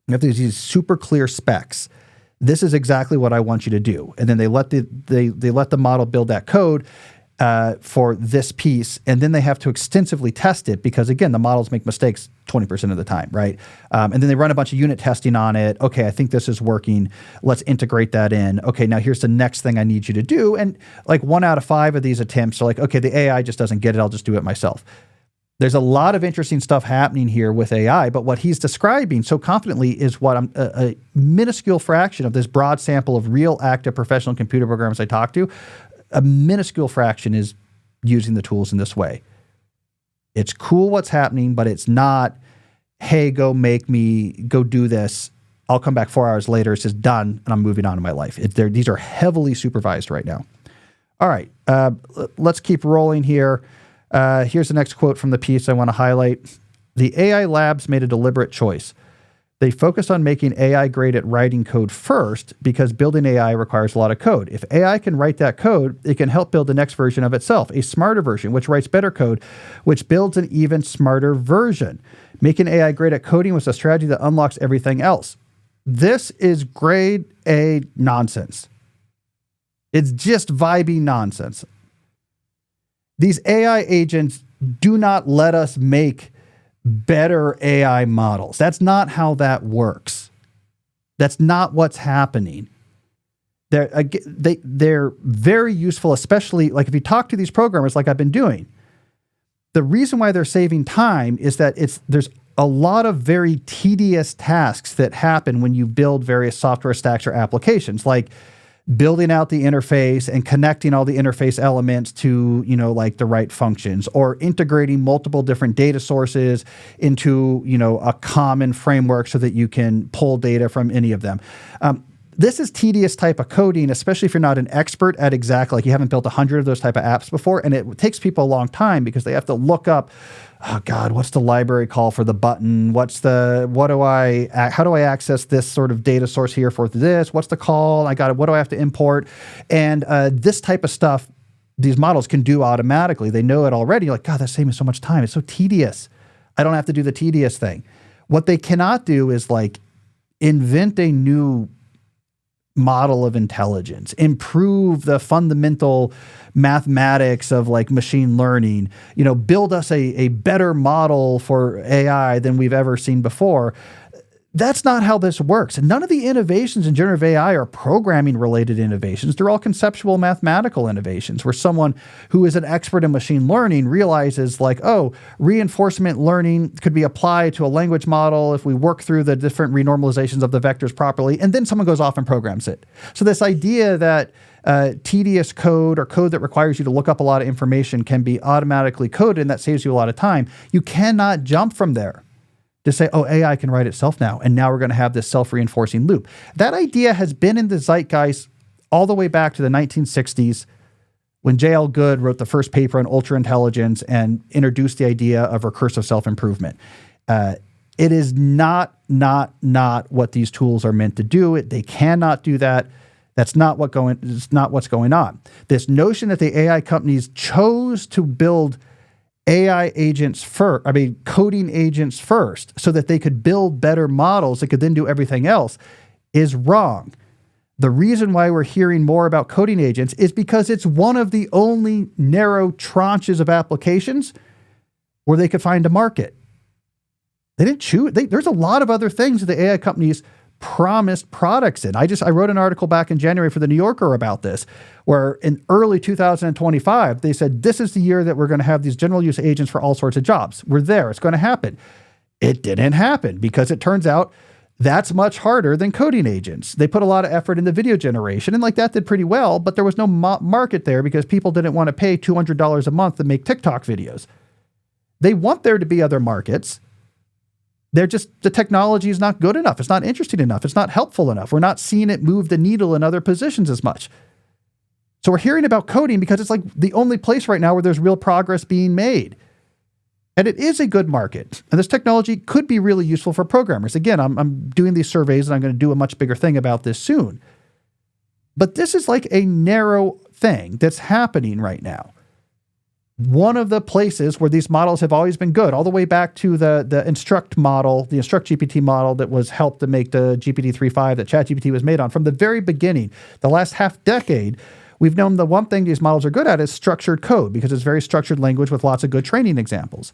you have these super clear specs. This is exactly what I want you to do. And then they let the model build that code for this piece, and then they have to extensively test it because, again, the models make mistakes 20% of the time, right? And then they run a bunch of unit testing on it. Okay, I think this is working. Let's integrate that in. Okay, now here's the next thing I need you to do. And like 1 out of 5 of these attempts are like, okay, the AI just doesn't get it. I'll just do it myself. There's a lot of interesting stuff happening here with AI, but what he's describing so confidently is what a minuscule fraction of this broad sample of real active professional computer programmers I talk to, a minuscule fraction is using the tools in this way. It's cool what's happening, but it's not, hey, go do this. I'll come back 4 hours later. It's just done, and I'm moving on in my life. These are heavily supervised right now. All right, let's keep rolling here. Here's the next quote from the piece I want to highlight. The AI labs made a deliberate choice. They focused on making AI great at writing code first because building AI requires a lot of code. If AI can write that code, it can help build the next version of itself, a smarter version, which writes better code, which builds an even smarter version. Making AI great at coding was a strategy that unlocks everything else. This is grade A nonsense. It's just vibey nonsense. These AI agents do not let us make better AI models. That's not how that works. That's not what's happening. They're very useful, especially like if you talk to these programmers like I've been doing. The reason why they're saving time is that there's a lot of very tedious tasks that happen when you build various software stacks or applications, like building out the interface and connecting all the interface elements to, like the right functions, or integrating multiple different data sources into, a common framework so that you can pull data from any of them. This is tedious type of coding, especially if you're not an expert at exactly, like you haven't built 100 of those type of apps before. And it takes people a long time because they have to look up, oh God, what's the library call for the button? How do I access this sort of data source here for this? What's the call? What do I have to import? And this type of stuff, these models can do automatically. They know it already. You're like, God, that's saving me so much time. It's so tedious. I don't have to do the tedious thing. What they cannot do is like invent a new model of intelligence, improve the fundamental mathematics of like machine learning, build us a better model for AI than we've ever seen before. That's not how this works. None of the innovations in generative AI are programming related innovations. They're all conceptual mathematical innovations where someone who is an expert in machine learning realizes like, oh, reinforcement learning could be applied to a language model if we work through the different renormalizations of the vectors properly, and then someone goes off and programs it. So this idea that tedious code or code that requires you to look up a lot of information can be automatically coded and that saves you a lot of time, you cannot jump from there to say, oh, AI can write itself now, and now we're going to have this self-reinforcing loop. That idea has been in the zeitgeist all the way back to the 1960s when J.L. Good wrote the first paper on ultra-intelligence and introduced the idea of recursive self-improvement. It is not what these tools are meant to do. They cannot do that. It's not what's going on. This notion that the AI companies chose to build AI agents coding agents first, so that they could build better models that could then do everything else, is wrong. The reason why we're hearing more about coding agents is because it's one of the only narrow tranches of applications where they could find a market. They didn't choose. There's a lot of other things that the AI companies promised products in. I wrote an article back in January for the New Yorker about this, where in early 2025, they said, this is the year that we're going to have these general use agents for all sorts of jobs. We're there. It's going to happen. It didn't happen because it turns out that's much harder than coding agents. They put a lot of effort into video generation, and like that did pretty well, but there was no market there because people didn't want to pay $200 a month to make TikTok videos. They want there to be other markets. The technology is not good enough. It's not interesting enough. It's not helpful enough. We're not seeing it move the needle in other positions as much. So we're hearing about coding because it's like the only place right now where there's real progress being made. And it is a good market. And this technology could be really useful for programmers. Again, I'm doing these surveys and I'm going to do a much bigger thing about this soon. But this is like a narrow thing that's happening right now. One of the places where these models have always been good, all the way back to the Instruct model, the Instruct GPT model that was helped to make the GPT 3.5 that ChatGPT was made on. From the very beginning, the last half decade, we've known the one thing these models are good at is structured code, because it's very structured language with lots of good training examples.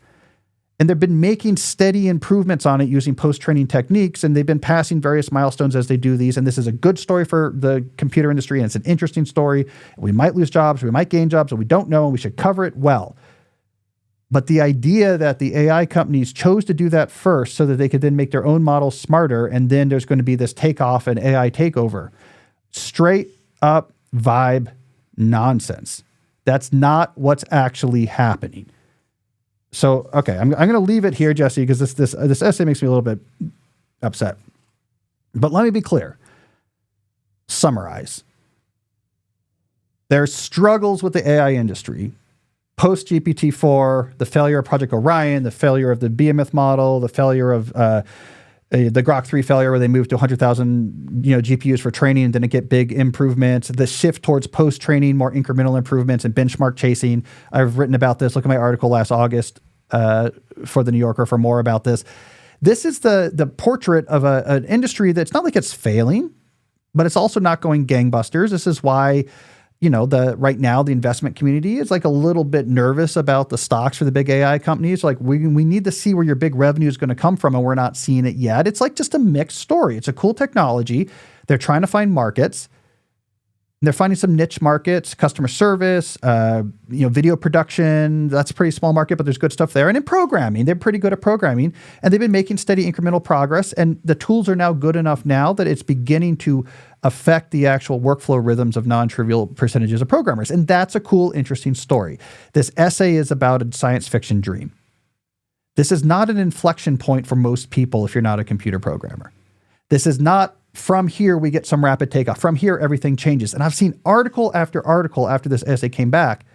And they've been making steady improvements on it using post-training techniques, and they've been passing various milestones as they do these. And this is a good story for the computer industry, and it's an interesting story. We might lose jobs, we might gain jobs, and we don't know, and we should cover it well. But the idea that the AI companies chose to do that first so that they could then make their own models smarter, and then there's going to be this takeoff and AI takeover. Straight up vibe nonsense. That's not what's actually happening. So, okay, I'm going to leave it here, Jesse, because this essay makes me a little bit upset. But let me be clear. Summarize. There's struggles with the AI industry. Post-GPT-4, the failure of Project Orion, the failure of the Behemoth model, the failure of the Grok 3 failure where they moved to 100,000 GPUs for training and didn't get big improvements, the shift towards post-training, more incremental improvements, and benchmark chasing. I've written about this. Look at my article last August for The New Yorker for more about this. This is the portrait of an industry that's not like it's failing, but it's also not going gangbusters. This is why right now the investment community is like a little bit nervous about the stocks for the big AI companies. Like we need to see where your big revenue is going to come from, and we're not seeing it yet. It's like just a mixed story. It's a cool technology. They're trying to find markets. They're finding some niche markets, customer service, video production. That's a pretty small market, but there's good stuff there. And in programming, they're pretty good at programming, and they've been making steady incremental progress. And the tools are now good enough now that it's beginning to affect the actual workflow rhythms of non-trivial percentages of programmers. And that's a cool, interesting story. This essay is about a science fiction dream. This is not an inflection point for most people if you're not a computer programmer. This is not from here we get some rapid takeoff. From here, everything changes. And I've seen article after article after this essay came back,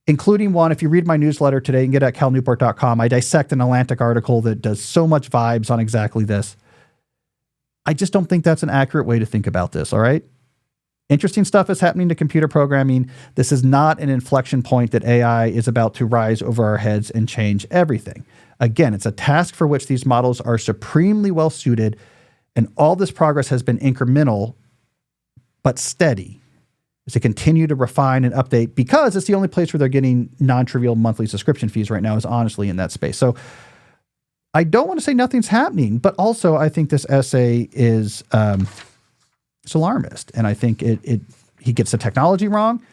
including one, if you read my newsletter today, you can get it at calnewport.com. I dissect an Atlantic article that does so much vibes on exactly this. I just don't think that's an accurate way to think about this, all right? Interesting stuff is happening to computer programming. This is not an inflection point that AI is about to rise over our heads and change everything. Again, it's a task for which these models are supremely well suited, and all this progress has been incremental, but steady as they continue to refine and update, because it's the only place where they're getting non-trivial monthly subscription fees right now is honestly in that space. So I don't want to say nothing's happening, but also I think this essay is it's alarmist. And I think he gets the technology wrong,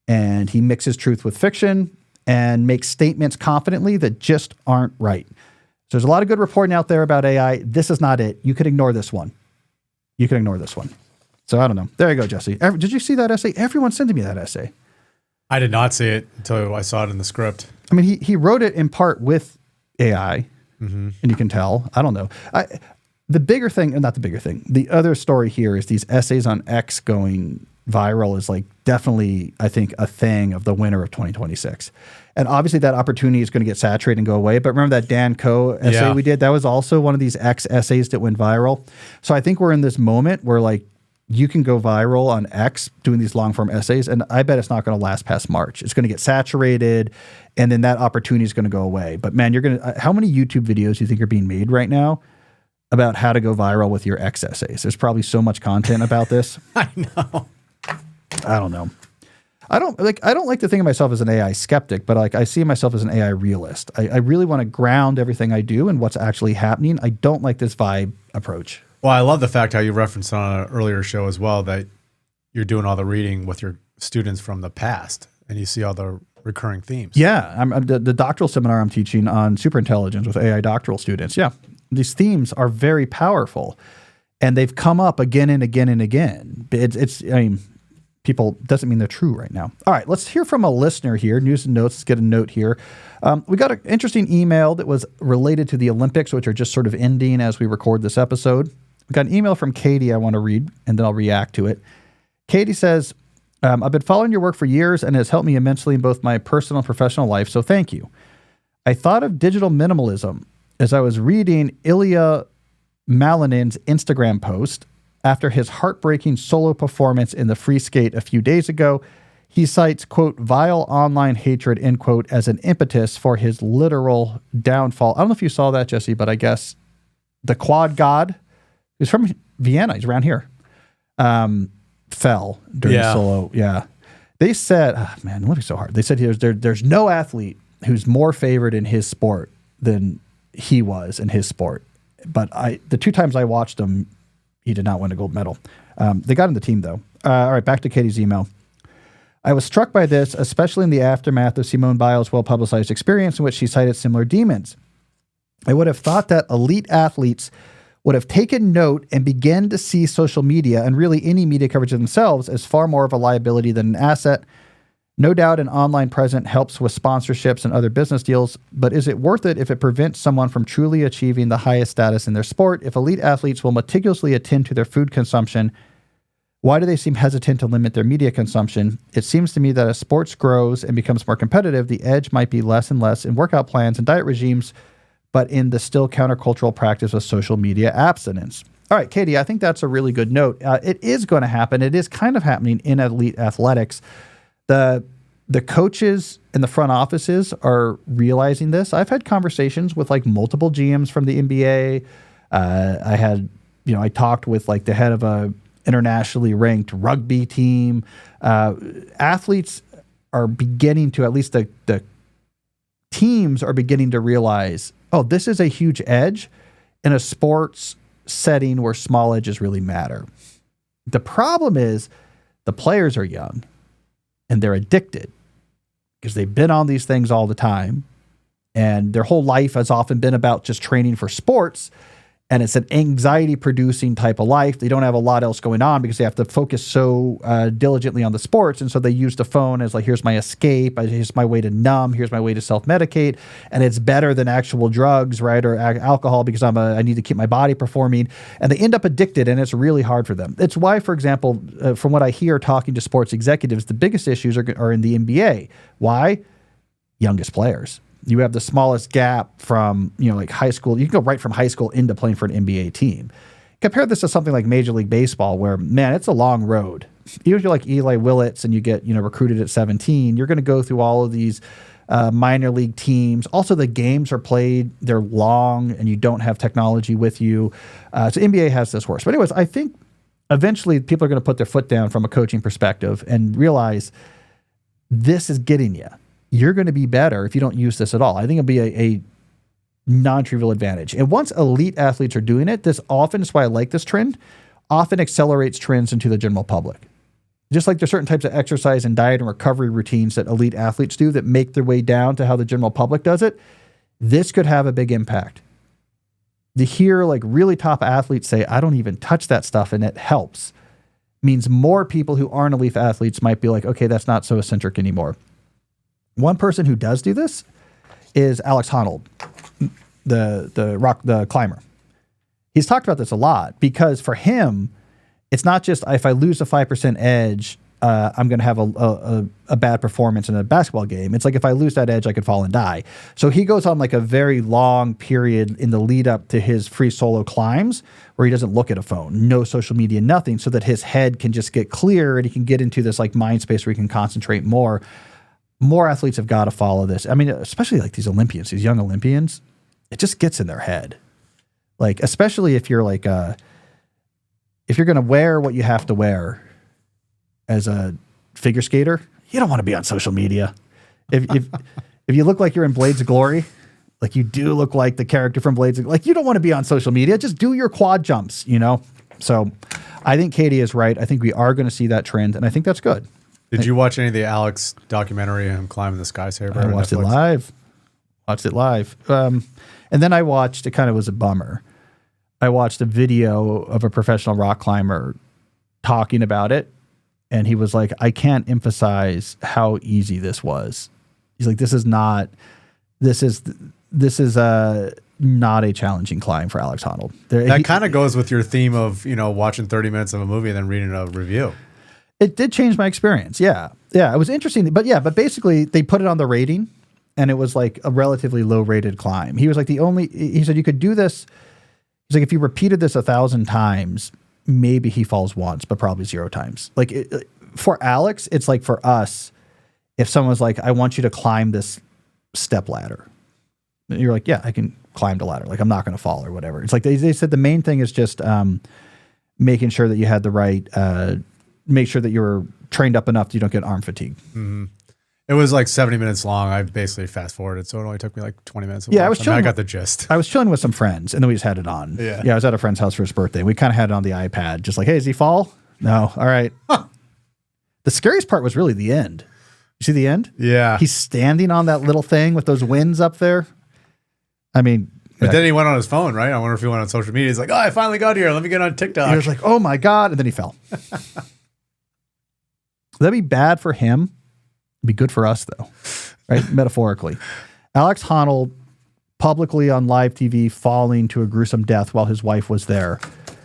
and he mixes truth with fiction and makes statements confidently that just aren't right. So there's a lot of good reporting out there about AI. This is not it. You could ignore this one. So I don't know. There you go, Jesse. Did you see that essay? Everyone sent me that essay. I did not see it until I saw it in the script. I mean, he wrote it in part with AI, and you can tell. I don't know. The other story here is these essays on X going viral is like definitely, I think, a thing of the winter of 2026. And obviously that opportunity is going to get saturated and go away. But remember that Dan Coe essay we did? That was also one of these X essays that went viral. So I think we're in this moment where like you can go viral on X doing these long form essays, and I bet it's not going to last past March. It's going to get saturated, and then that opportunity is going to go away. But man, how many YouTube videos do you think are being made right now about how to go viral with your X essays? There's probably so much content about this. I know. I don't know. I don't like to think of myself as an AI skeptic, but like I see myself as an AI realist. I really want to ground everything I do in what's actually happening. I don't like this vibe approach. Well, I love the fact how you referenced on an earlier show as well that you're doing all the reading with your students from the past, and you see all the recurring themes. Yeah, I'm the doctoral seminar I'm teaching on superintelligence with AI doctoral students. Yeah, these themes are very powerful, and they've come up again and again and again. People doesn't mean they're true right now. All right, let's hear from a listener here. News and notes. Let's get a note here. We got an interesting email that was related to the Olympics, which are just sort of ending as we record this episode. We got an email from Katie I want to read, and then I'll react to it. Katie says, I've been following your work for years and it has helped me immensely in both my personal and professional life, so thank you. I thought of digital minimalism as I was reading Ilya Malanin's Instagram post after his heartbreaking solo performance in the free skate a few days ago. He cites, quote, vile online hatred, end quote, as an impetus for his literal downfall. I don't know if you saw that, Jesse, but I guess the quad god, who's from Vienna, he's around here, fell during the solo. Yeah. They said, man, what is so hard? They said there's no athlete who's more favored in his sport than he was in his sport. But the 2 times I watched him, he did not win a gold medal. They got in the team, though. All right, back to Katie's email. I was struck by this, especially in the aftermath of Simone Biles' well-publicized experience in which she cited similar demons. I would have thought that elite athletes would have taken note and began to see social media and really any media coverage of themselves as far more of a liability than an asset. No doubt an online presence helps with sponsorships and other business deals, but is it worth it if it prevents someone from truly achieving the highest status in their sport? If elite athletes will meticulously attend to their food consumption, why do they seem hesitant to limit their media consumption? It seems to me that as sports grows and becomes more competitive, the edge might be less and less in workout plans and diet regimes, but in the still countercultural practice of social media abstinence. All right, Katie, I think that's a really good note. It is going to happen. It is kind of happening in elite athletics. The coaches in the front offices are realizing this. I've had conversations with like multiple GMs from the NBA. I talked with like the head of a internationally ranked rugby team. Athletes are beginning to, at least the teams are beginning to realize, oh, this is a huge edge in a sports setting where small edges really matter. The problem is the players are young and they're addicted because they've been on these things all the time and their whole life has often been about just training for sports. And it's an anxiety-producing type of life. They don't have a lot else going on because they have to focus so diligently on the sports. And so they use the phone as like, here's my escape. Here's my way to numb. Here's my way to self-medicate. And it's better than actual drugs, right, or alcohol because I need to keep my body performing. And they end up addicted, and it's really hard for them. It's why, for example, from what I hear talking to sports executives, the biggest issues are in the NBA. Why? Youngest players. You have the smallest gap from, like high school. You can go right from high school into playing for an NBA team. Compare this to something like Major League Baseball where, man, it's a long road. Even if you're like Eli Willits and you get, recruited at 17, you're going to go through all of these minor league teams. Also, the games are played. They're long and you don't have technology with you. So NBA has this worse. But anyways, I think eventually people are going to put their foot down from a coaching perspective and realize this is getting you. You're going to be better if you don't use this at all. I think it'll be a non-trivial advantage. And once elite athletes are doing it, this often is why I like this trend, often accelerates trends into the general public. Just like there's certain types of exercise and diet and recovery routines that elite athletes do that make their way down to how the general public does it, this could have a big impact. To hear like really top athletes say, I don't even touch that stuff and it helps, means more people who aren't elite athletes might be like, okay, that's not so eccentric anymore. One person who does do this is Alex Honnold, the climber. He's talked about this a lot because for him, it's not just if I lose a 5% edge, I'm going to have a bad performance in a basketball game. It's like if I lose that edge, I could fall and die. So he goes on like a very long period in the lead up to his free solo climbs where he doesn't look at a phone, no social media, nothing, so that his head can just get clear and he can get into this like mind space where he can concentrate more. More athletes have got to follow this. I mean, especially like these Olympians, these young Olympians, it just gets in their head. Like, especially if you're like, if you're going to wear what you have to wear as a figure skater, you don't want to be on social media. If you look like you're in Blades of Glory, like you do look like the character from Blades of Glory, like you don't want to be on social media. Just do your quad jumps, So I think Katie is right. I think we are going to see that trend, and I think that's good. Did you watch any of the Alex documentary, him climbing the skyscraper? I watched it live. And then I watched, it kind of was a bummer. I watched a video of a professional rock climber talking about it. And he was like, I can't emphasize how easy this was. He's like, this is not a challenging climb for Alex Honnold. That kind of goes with your theme of, watching 30 minutes of a movie and then reading a review. It did change my experience. Yeah. Yeah. It was interesting. But basically they put it on the rating and it was like a relatively low rated climb. He was like he said you could do this. He's like, if you repeated this 1,000 times, maybe he falls once, but probably 0 times. Like for Alex, it's like for us, if someone's like, I want you to climb this step ladder. You're like, yeah, I can climb the ladder. Like I'm not going to fall or whatever. It's like they said the main thing is just making sure that you had the right, make sure that you're trained up enough that you don't get arm fatigue. Mm-hmm. It was like 70 minutes long. I basically fast forwarded, so it only took me like 20 minutes. Yeah, I got the gist. I was chilling with some friends, and then we just had it on. Yeah, I was at a friend's house for his birthday. We kind of had it on the iPad, just like, hey, does he fall? No. All right. Huh. The scariest part was really the end. You see the end? Yeah. He's standing on that little thing with those winds up there. I mean, but then he went on his phone, right? I wonder if he went on social media. He's like, oh, I finally got here. Let me get on TikTok. He was like, oh my God. And then he fell. That'd be bad for him. It'd be good for us, though, right? Metaphorically. Alex Honnold publicly on live TV falling to a gruesome death while his wife was there.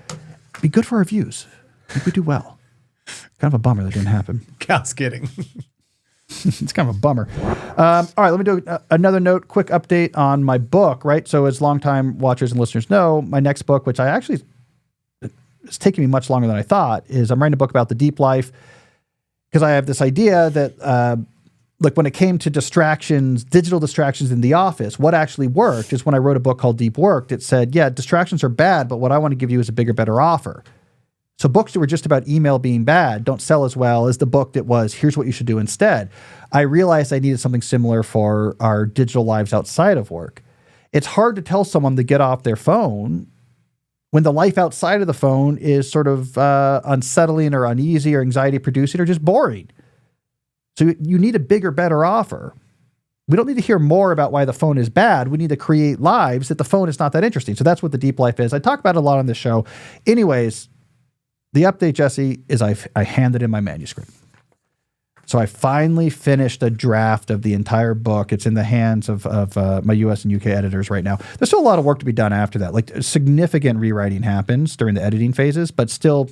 It'd be good for our views. I think we do well. Kind of a bummer that didn't happen. Cal's kidding. It's kind of a bummer. All right, let me do another note, quick update on my book, right? So as longtime watchers and listeners know, my next book, which I actually, it's taking me much longer than I thought, is I'm writing a book about the deep life because I have this idea that like when it came to distractions, digital distractions in the office, what actually worked is when I wrote a book called Deep Work, it said, yeah, distractions are bad, but what I want to give you is a bigger, better offer. So books that were just about email being bad don't sell as well as the book that was, here's what you should do instead. I realized I needed something similar for our digital lives outside of work. It's hard to tell someone to get off their phone when the life outside of the phone is sort of unsettling or uneasy or anxiety producing or just boring. So you need a bigger, better offer. We don't need to hear more about why the phone is bad. We need to create lives that the phone is not that interesting. So that's what the deep life is. I talk about it a lot on this show. Anyways, the update, Jesse, is I handed in my manuscript. So I finally finished a draft of the entire book. It's in the hands of my US and UK editors right now. There's still a lot of work to be done after that. Like significant rewriting happens during the editing phases, but still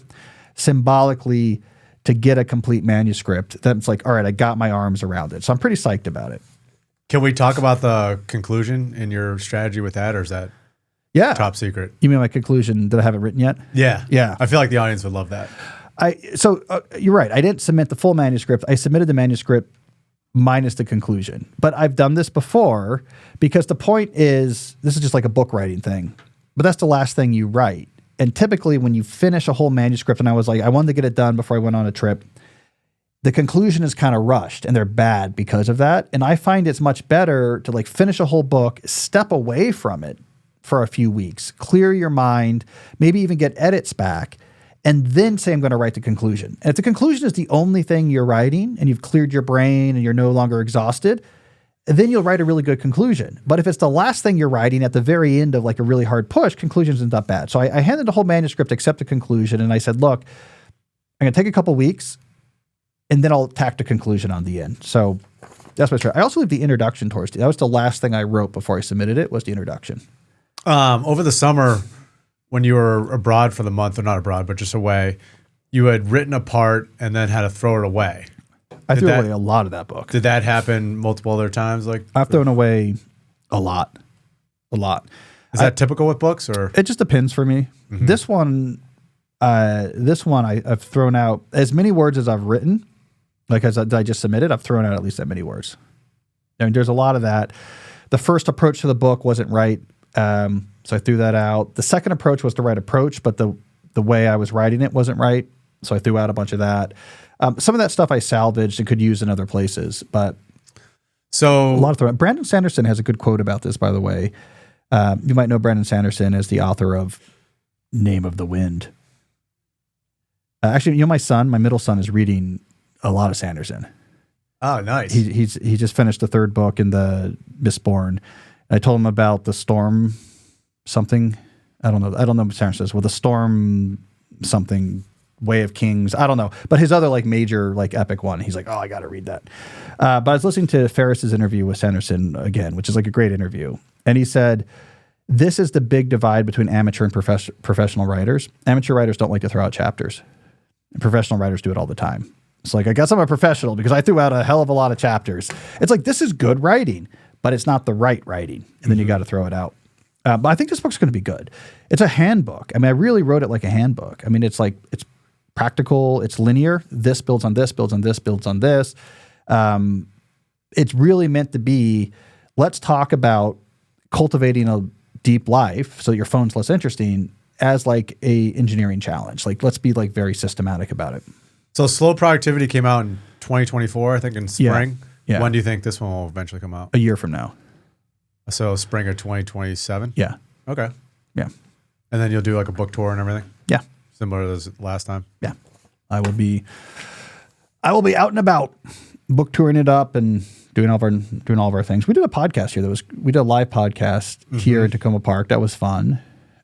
symbolically to get a complete manuscript, that's like, all right, I got my arms around it. So I'm pretty psyched about it. Can we talk about the conclusion in your strategy with that, or is that top secret? You mean my conclusion that I haven't written yet? Yeah. Yeah. I feel like the audience would love that. So you're right. I didn't submit the full manuscript. I submitted the manuscript minus the conclusion. But I've done this before because the point is, this is just like a book writing thing, but that's the last thing you write. And typically when you finish a whole manuscript, and I was like, I wanted to get it done before I went on a trip, the conclusion is kind of rushed and they're bad because of that. And I find it's much better to like finish a whole book, step away from it for a few weeks, clear your mind, maybe even get edits back, and then say, I'm going to write the conclusion. And if the conclusion is the only thing you're writing and you've cleared your brain and you're no longer exhausted, then you'll write a really good conclusion. But if it's the last thing you're writing at the very end of like a really hard push, conclusions end up bad. So I handed the whole manuscript except the conclusion. And I said, look, I'm going to take a couple weeks and then I'll tack the conclusion on the end. So that's my strategy. I also leave the introduction towards that was the last thing I wrote before I submitted it was the introduction. Over the summer, when you were abroad for the month, or not abroad, but just away, you had written a part and then had to throw it away. I threw away a lot of that book. Did that happen multiple other times? Like I've thrown away a lot. Is that typical with books, or it just depends for me? Mm-hmm. This one I've thrown out as many words as I've written. Like as I just submitted, I've thrown out at least that many words. I mean, there's a lot of that. The first approach to the book wasn't right. So I threw that out. The second approach was the right approach, but the way I was writing it wasn't right. So I threw out a bunch of that. Some of that stuff I salvaged and could use in other places, but a lot of throwing. Brandon Sanderson has a good quote about this, by the way. You might know Brandon Sanderson as the author of Name of the Wind. Actually, my middle son is reading a lot of Sanderson. Oh, nice. He just finished the third book in the Mistborn. I told him about the storm something. I don't know what Sanderson says. Well, the storm something, Way of Kings. I don't know. But his other like major like epic one, he's like, oh, I got to read that. But I was listening to Ferris's interview with Sanderson again, which is like a great interview. And he said, this is the big divide between amateur and professional writers. Amateur writers don't like to throw out chapters. And professional writers do it all the time. It's like, I guess I'm a professional because I threw out a hell of a lot of chapters. It's like, this is good writing, but it's not the right writing. And then you got to throw it out. But I think this book's going to be good. It's a handbook. I mean, I really wrote it like a handbook. I mean, it's like, it's practical, it's linear. This builds on this, builds on this, builds on this. It's really meant to be, let's talk about cultivating a deep life so your phone's less interesting as like a engineering challenge. Like, let's be like very systematic about it. So Slow Productivity came out in 2024, I think in spring. Yeah. When do you think this one will eventually come out? A year from now. So spring of 2027? Yeah. Okay. Yeah. And then you'll do like a book tour and everything? Yeah. Similar to this last time? Yeah. I will be out and about, book touring it up and doing all of our things. We did a podcast here. We did a live podcast here in Tacoma Park. That was fun.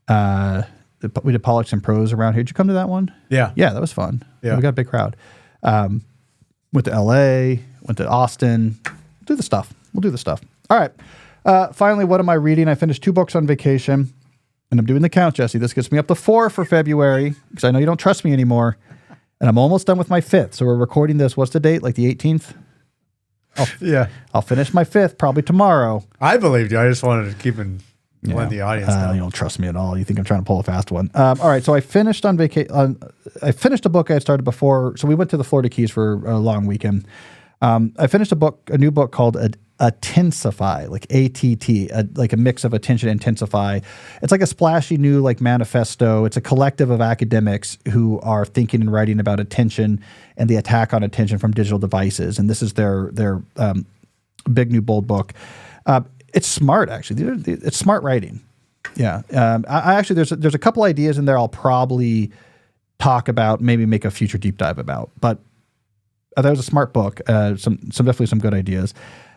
We did Politics and Prose around here. Did you come to that one? Yeah. Yeah, that was fun. Yeah. We got a big crowd. Went to LA, went to Austin. We'll do the stuff. All right. Finally, what am I reading? I finished 2 books on vacation, and I'm doing the count, Jesse. This gets me up to 4 for February because I know you don't trust me anymore, and I'm almost done with my 5th. So we're recording this. What's the date? Like the 18th? I'll finish my 5th probably tomorrow. I believed you. I just wanted to keep letting the audience know. You don't trust me at all. You think I'm trying to pull a fast one. All right. So I finished on vacation. I finished a book I had started before. So we went to the Florida Keys for a long weekend. I finished a new book called Attensify, like ATT, like a mix of attention and intensify. It's like a splashy new like manifesto. It's a collective of academics who are thinking and writing about attention and the attack on attention from digital devices. And this is their big new bold book. It's smart, actually. It's smart writing. Yeah. I actually, there's a couple ideas in there I'll probably talk about, maybe make a future deep dive about. But that was a smart book. Definitely some good ideas.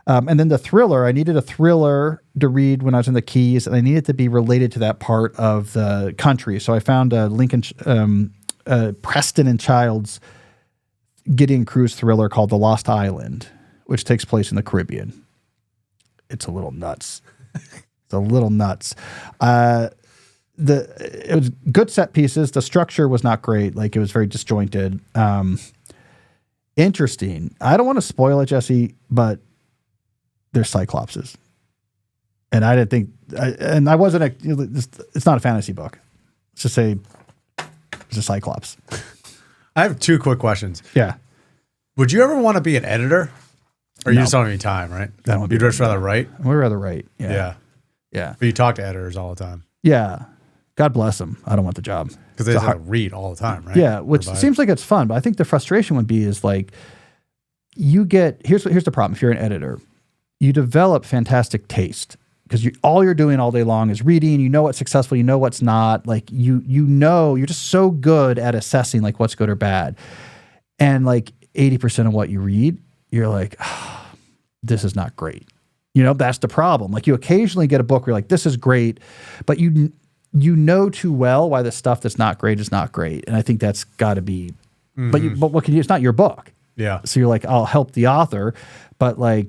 And then the thriller, I needed a thriller to read when I was in the Keys, and I needed to be related to that part of the country. So I found Preston and Childs Gideon Cruz thriller called The Lost Island, which takes place in the Caribbean. It's a little nuts. It was good set pieces. The structure was not great. Like, it was very disjointed. Interesting. I don't want to spoil it, Jesse, but there's Cyclopses. And I didn't think, it's not a fantasy book. Let's just say it's a Cyclops. I have 2 quick questions. Yeah. Would you ever want to be an editor? Or you just don't have any time, right? You'd just rather write? We'd rather write. Yeah. But you talk to editors all the time. Yeah. God bless them. I don't want the job. Because they just have to read all the time, right? Yeah, which seems like it's fun, but I think the frustration would be is like, here's the problem. If you're an editor, you develop fantastic taste because all you're doing all day long is reading. You know what's successful. You know what's not. Like, you're just so good at assessing like what's good or bad. And like 80% of what you read, you're like, oh, this is not great. That's the problem. Like, you occasionally get a book where you're like, this is great, but you know too well why the stuff that's not great is not great. And I think that's got to be, but what can you, it's not your book. Yeah. So you're like, I'll help the author, but like,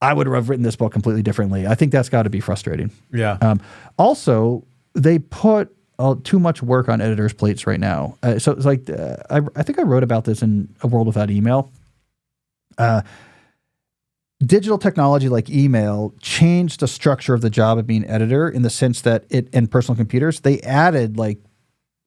I would have written this book completely differently. I think that's got to be frustrating. Yeah. Also, they put too much work on editors' plates right now. So it's like, I think I wrote about this in A World Without Email. Digital technology like email changed the structure of the job of being editor in the sense that and personal computers, they added like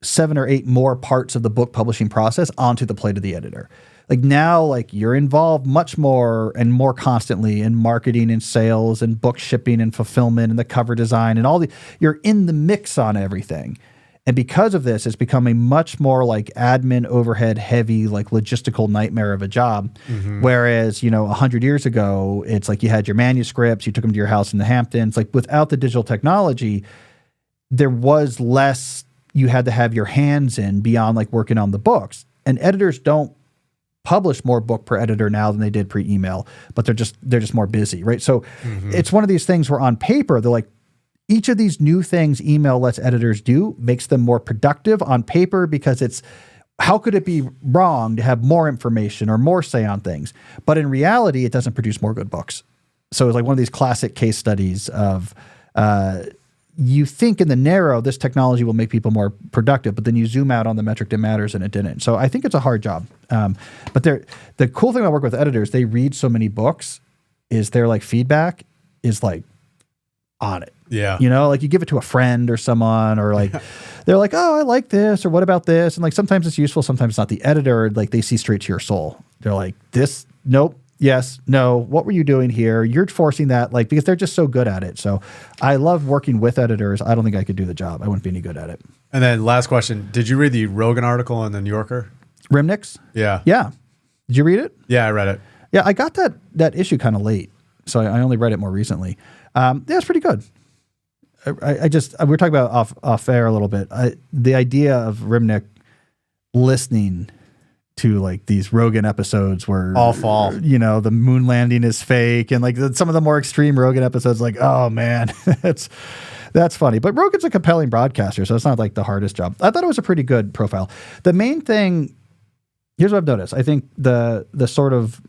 7 or 8 more parts of the book publishing process onto the plate of the editor. Like, now, like, you're involved much more and more constantly in marketing and sales and book shipping and fulfillment and the cover design and you're in the mix on everything. And because of this, it's become a much more like admin overhead heavy, like logistical nightmare of a job. Whereas, 100 years ago, it's like you had your manuscripts, you took them to your house in the Hamptons. Like, without the digital technology, there was less you had to have your hands in beyond like working on the books. And editors don't publish more book per editor now than they did pre-email, but they're just more busy, right? So it's one of these things where on paper, they're like, each of these new things email lets editors do makes them more productive on paper because it's, how could it be wrong to have more information or more say on things? But in reality, it doesn't produce more good books. So it's like one of these classic case studies of you think in the narrow, this technology will make people more productive, but then you zoom out on the metric that matters and it didn't. So I think it's a hard job. But the cool thing about working with editors, they read so many books, is their like feedback is like on it. Yeah. You know, like you give it to a friend or someone, or like they're like, oh, I like this, or what about this? And like sometimes it's useful, sometimes it's not. The editor, like they see straight to your soul. They're like, this, nope. Yes, no, what were you doing here? You're forcing that, like, because they're just so good at it. So I love working with editors. I don't think I could do the job. I wouldn't be any good at it. And then last question, did you read the Rogan article in the New Yorker? Rimniks? Yeah. Yeah. Did you read it? Yeah, I read it. Yeah, I got that issue kind of late. So I only read it more recently. Yeah, it's pretty good. I just, we were talking about off air a little bit. The idea of Rimnik listening to like these Rogan episodes where Awful. you know, the moon landing is fake, and like some of the more extreme Rogan episodes, like, oh man, that's funny. But Rogan's a compelling broadcaster, so it's not like the hardest job. I thought it was a pretty good profile. The main thing, here's what I've noticed. I think the sort of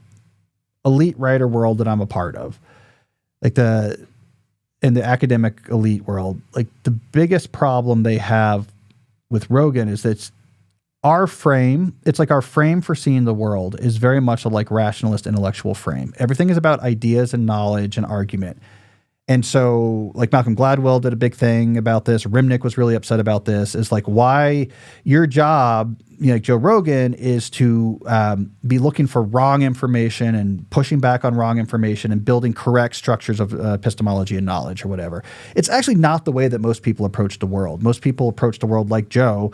elite writer world that I'm a part of, like in the academic elite world, like the biggest problem they have with Rogan is that our frame for seeing the world is very much a like rationalist intellectual frame. Everything is about ideas and knowledge and argument. And so like Malcolm Gladwell did a big thing about this. Rimnick was really upset about this. Is like why your job, you know, like Joe Rogan, is to be looking for wrong information and pushing back on wrong information and building correct structures of epistemology and knowledge or whatever. It's actually not the way that most people approach the world. Most people approach the world like Joe,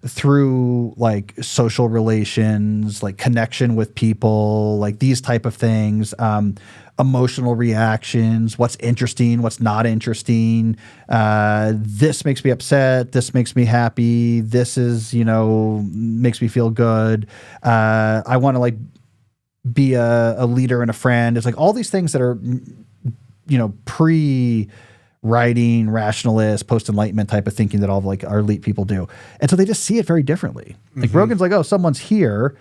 through like social relations, like connection with people, like these type of things, emotional reactions, what's interesting, what's not interesting. This makes me upset. This makes me happy. This is, you know, makes me feel good. I want to like be a leader and a friend. It's like all these things that are, you know, writing, rationalist, post-enlightenment type of thinking that all of like our elite people do. And so they just see it very differently. Like Rogan's like, oh, someone's here.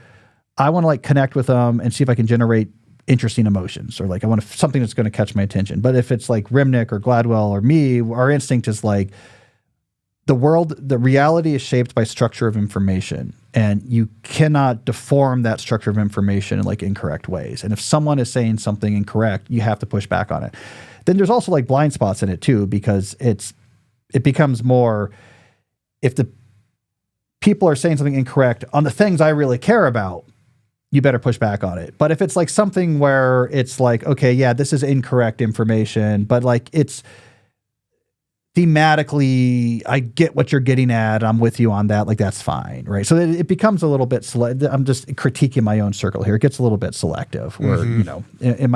I want to like connect with them and see if I can generate interesting emotions, or like I want something that's going to catch my attention. But if it's like Rimnick or Gladwell or me, our instinct is like the reality is shaped by structure of information, and you cannot deform that structure of information in like incorrect ways. And if someone is saying something incorrect, you have to push back on it. Then there's also like blind spots in it too, because it becomes more, if the people are saying something incorrect on the things I really care about, you better push back on it. But if it's like something where it's like, okay, yeah, this is incorrect information, but like it's thematically, I get what you're getting at, I'm with you on that, like that's fine, right? So it becomes a little bit, I'm just critiquing my own circle here. It gets a little bit selective where, you know, it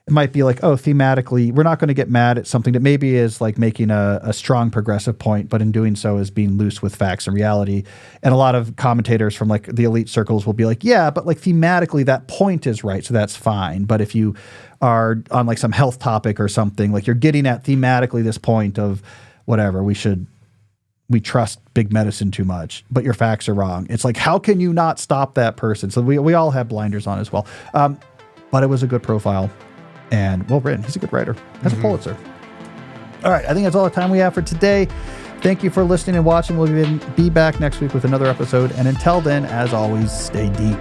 might be like, oh, thematically, we're not going to get mad at something that maybe is like making a strong progressive point, but in doing so is being loose with facts and reality. And a lot of commentators from like the elite circles will be like, yeah, but like thematically that point is right, so that's fine. But if you are on like some health topic or something, like you're getting at thematically this point of whatever, we trust big medicine too much, but your facts are wrong. It's like, how can you not stop that person? So we all have blinders on as well. But it was a good profile. And well written. He's a good writer. Has a Pulitzer. All right. I think that's all the time we have for today. Thank you for listening and watching. We'll be back next week with another episode. And until then, as always, stay deep.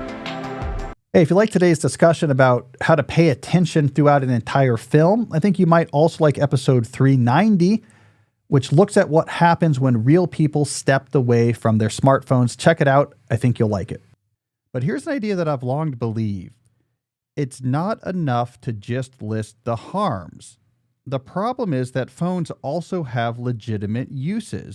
Hey, if you like today's discussion about how to pay attention throughout an entire film, I think you might also like episode 390, which looks at what happens when real people stepped away from their smartphones. Check it out. I think you'll like it. But here's an idea that I've long believed. It's not enough to just list the harms. The problem is that phones also have legitimate uses,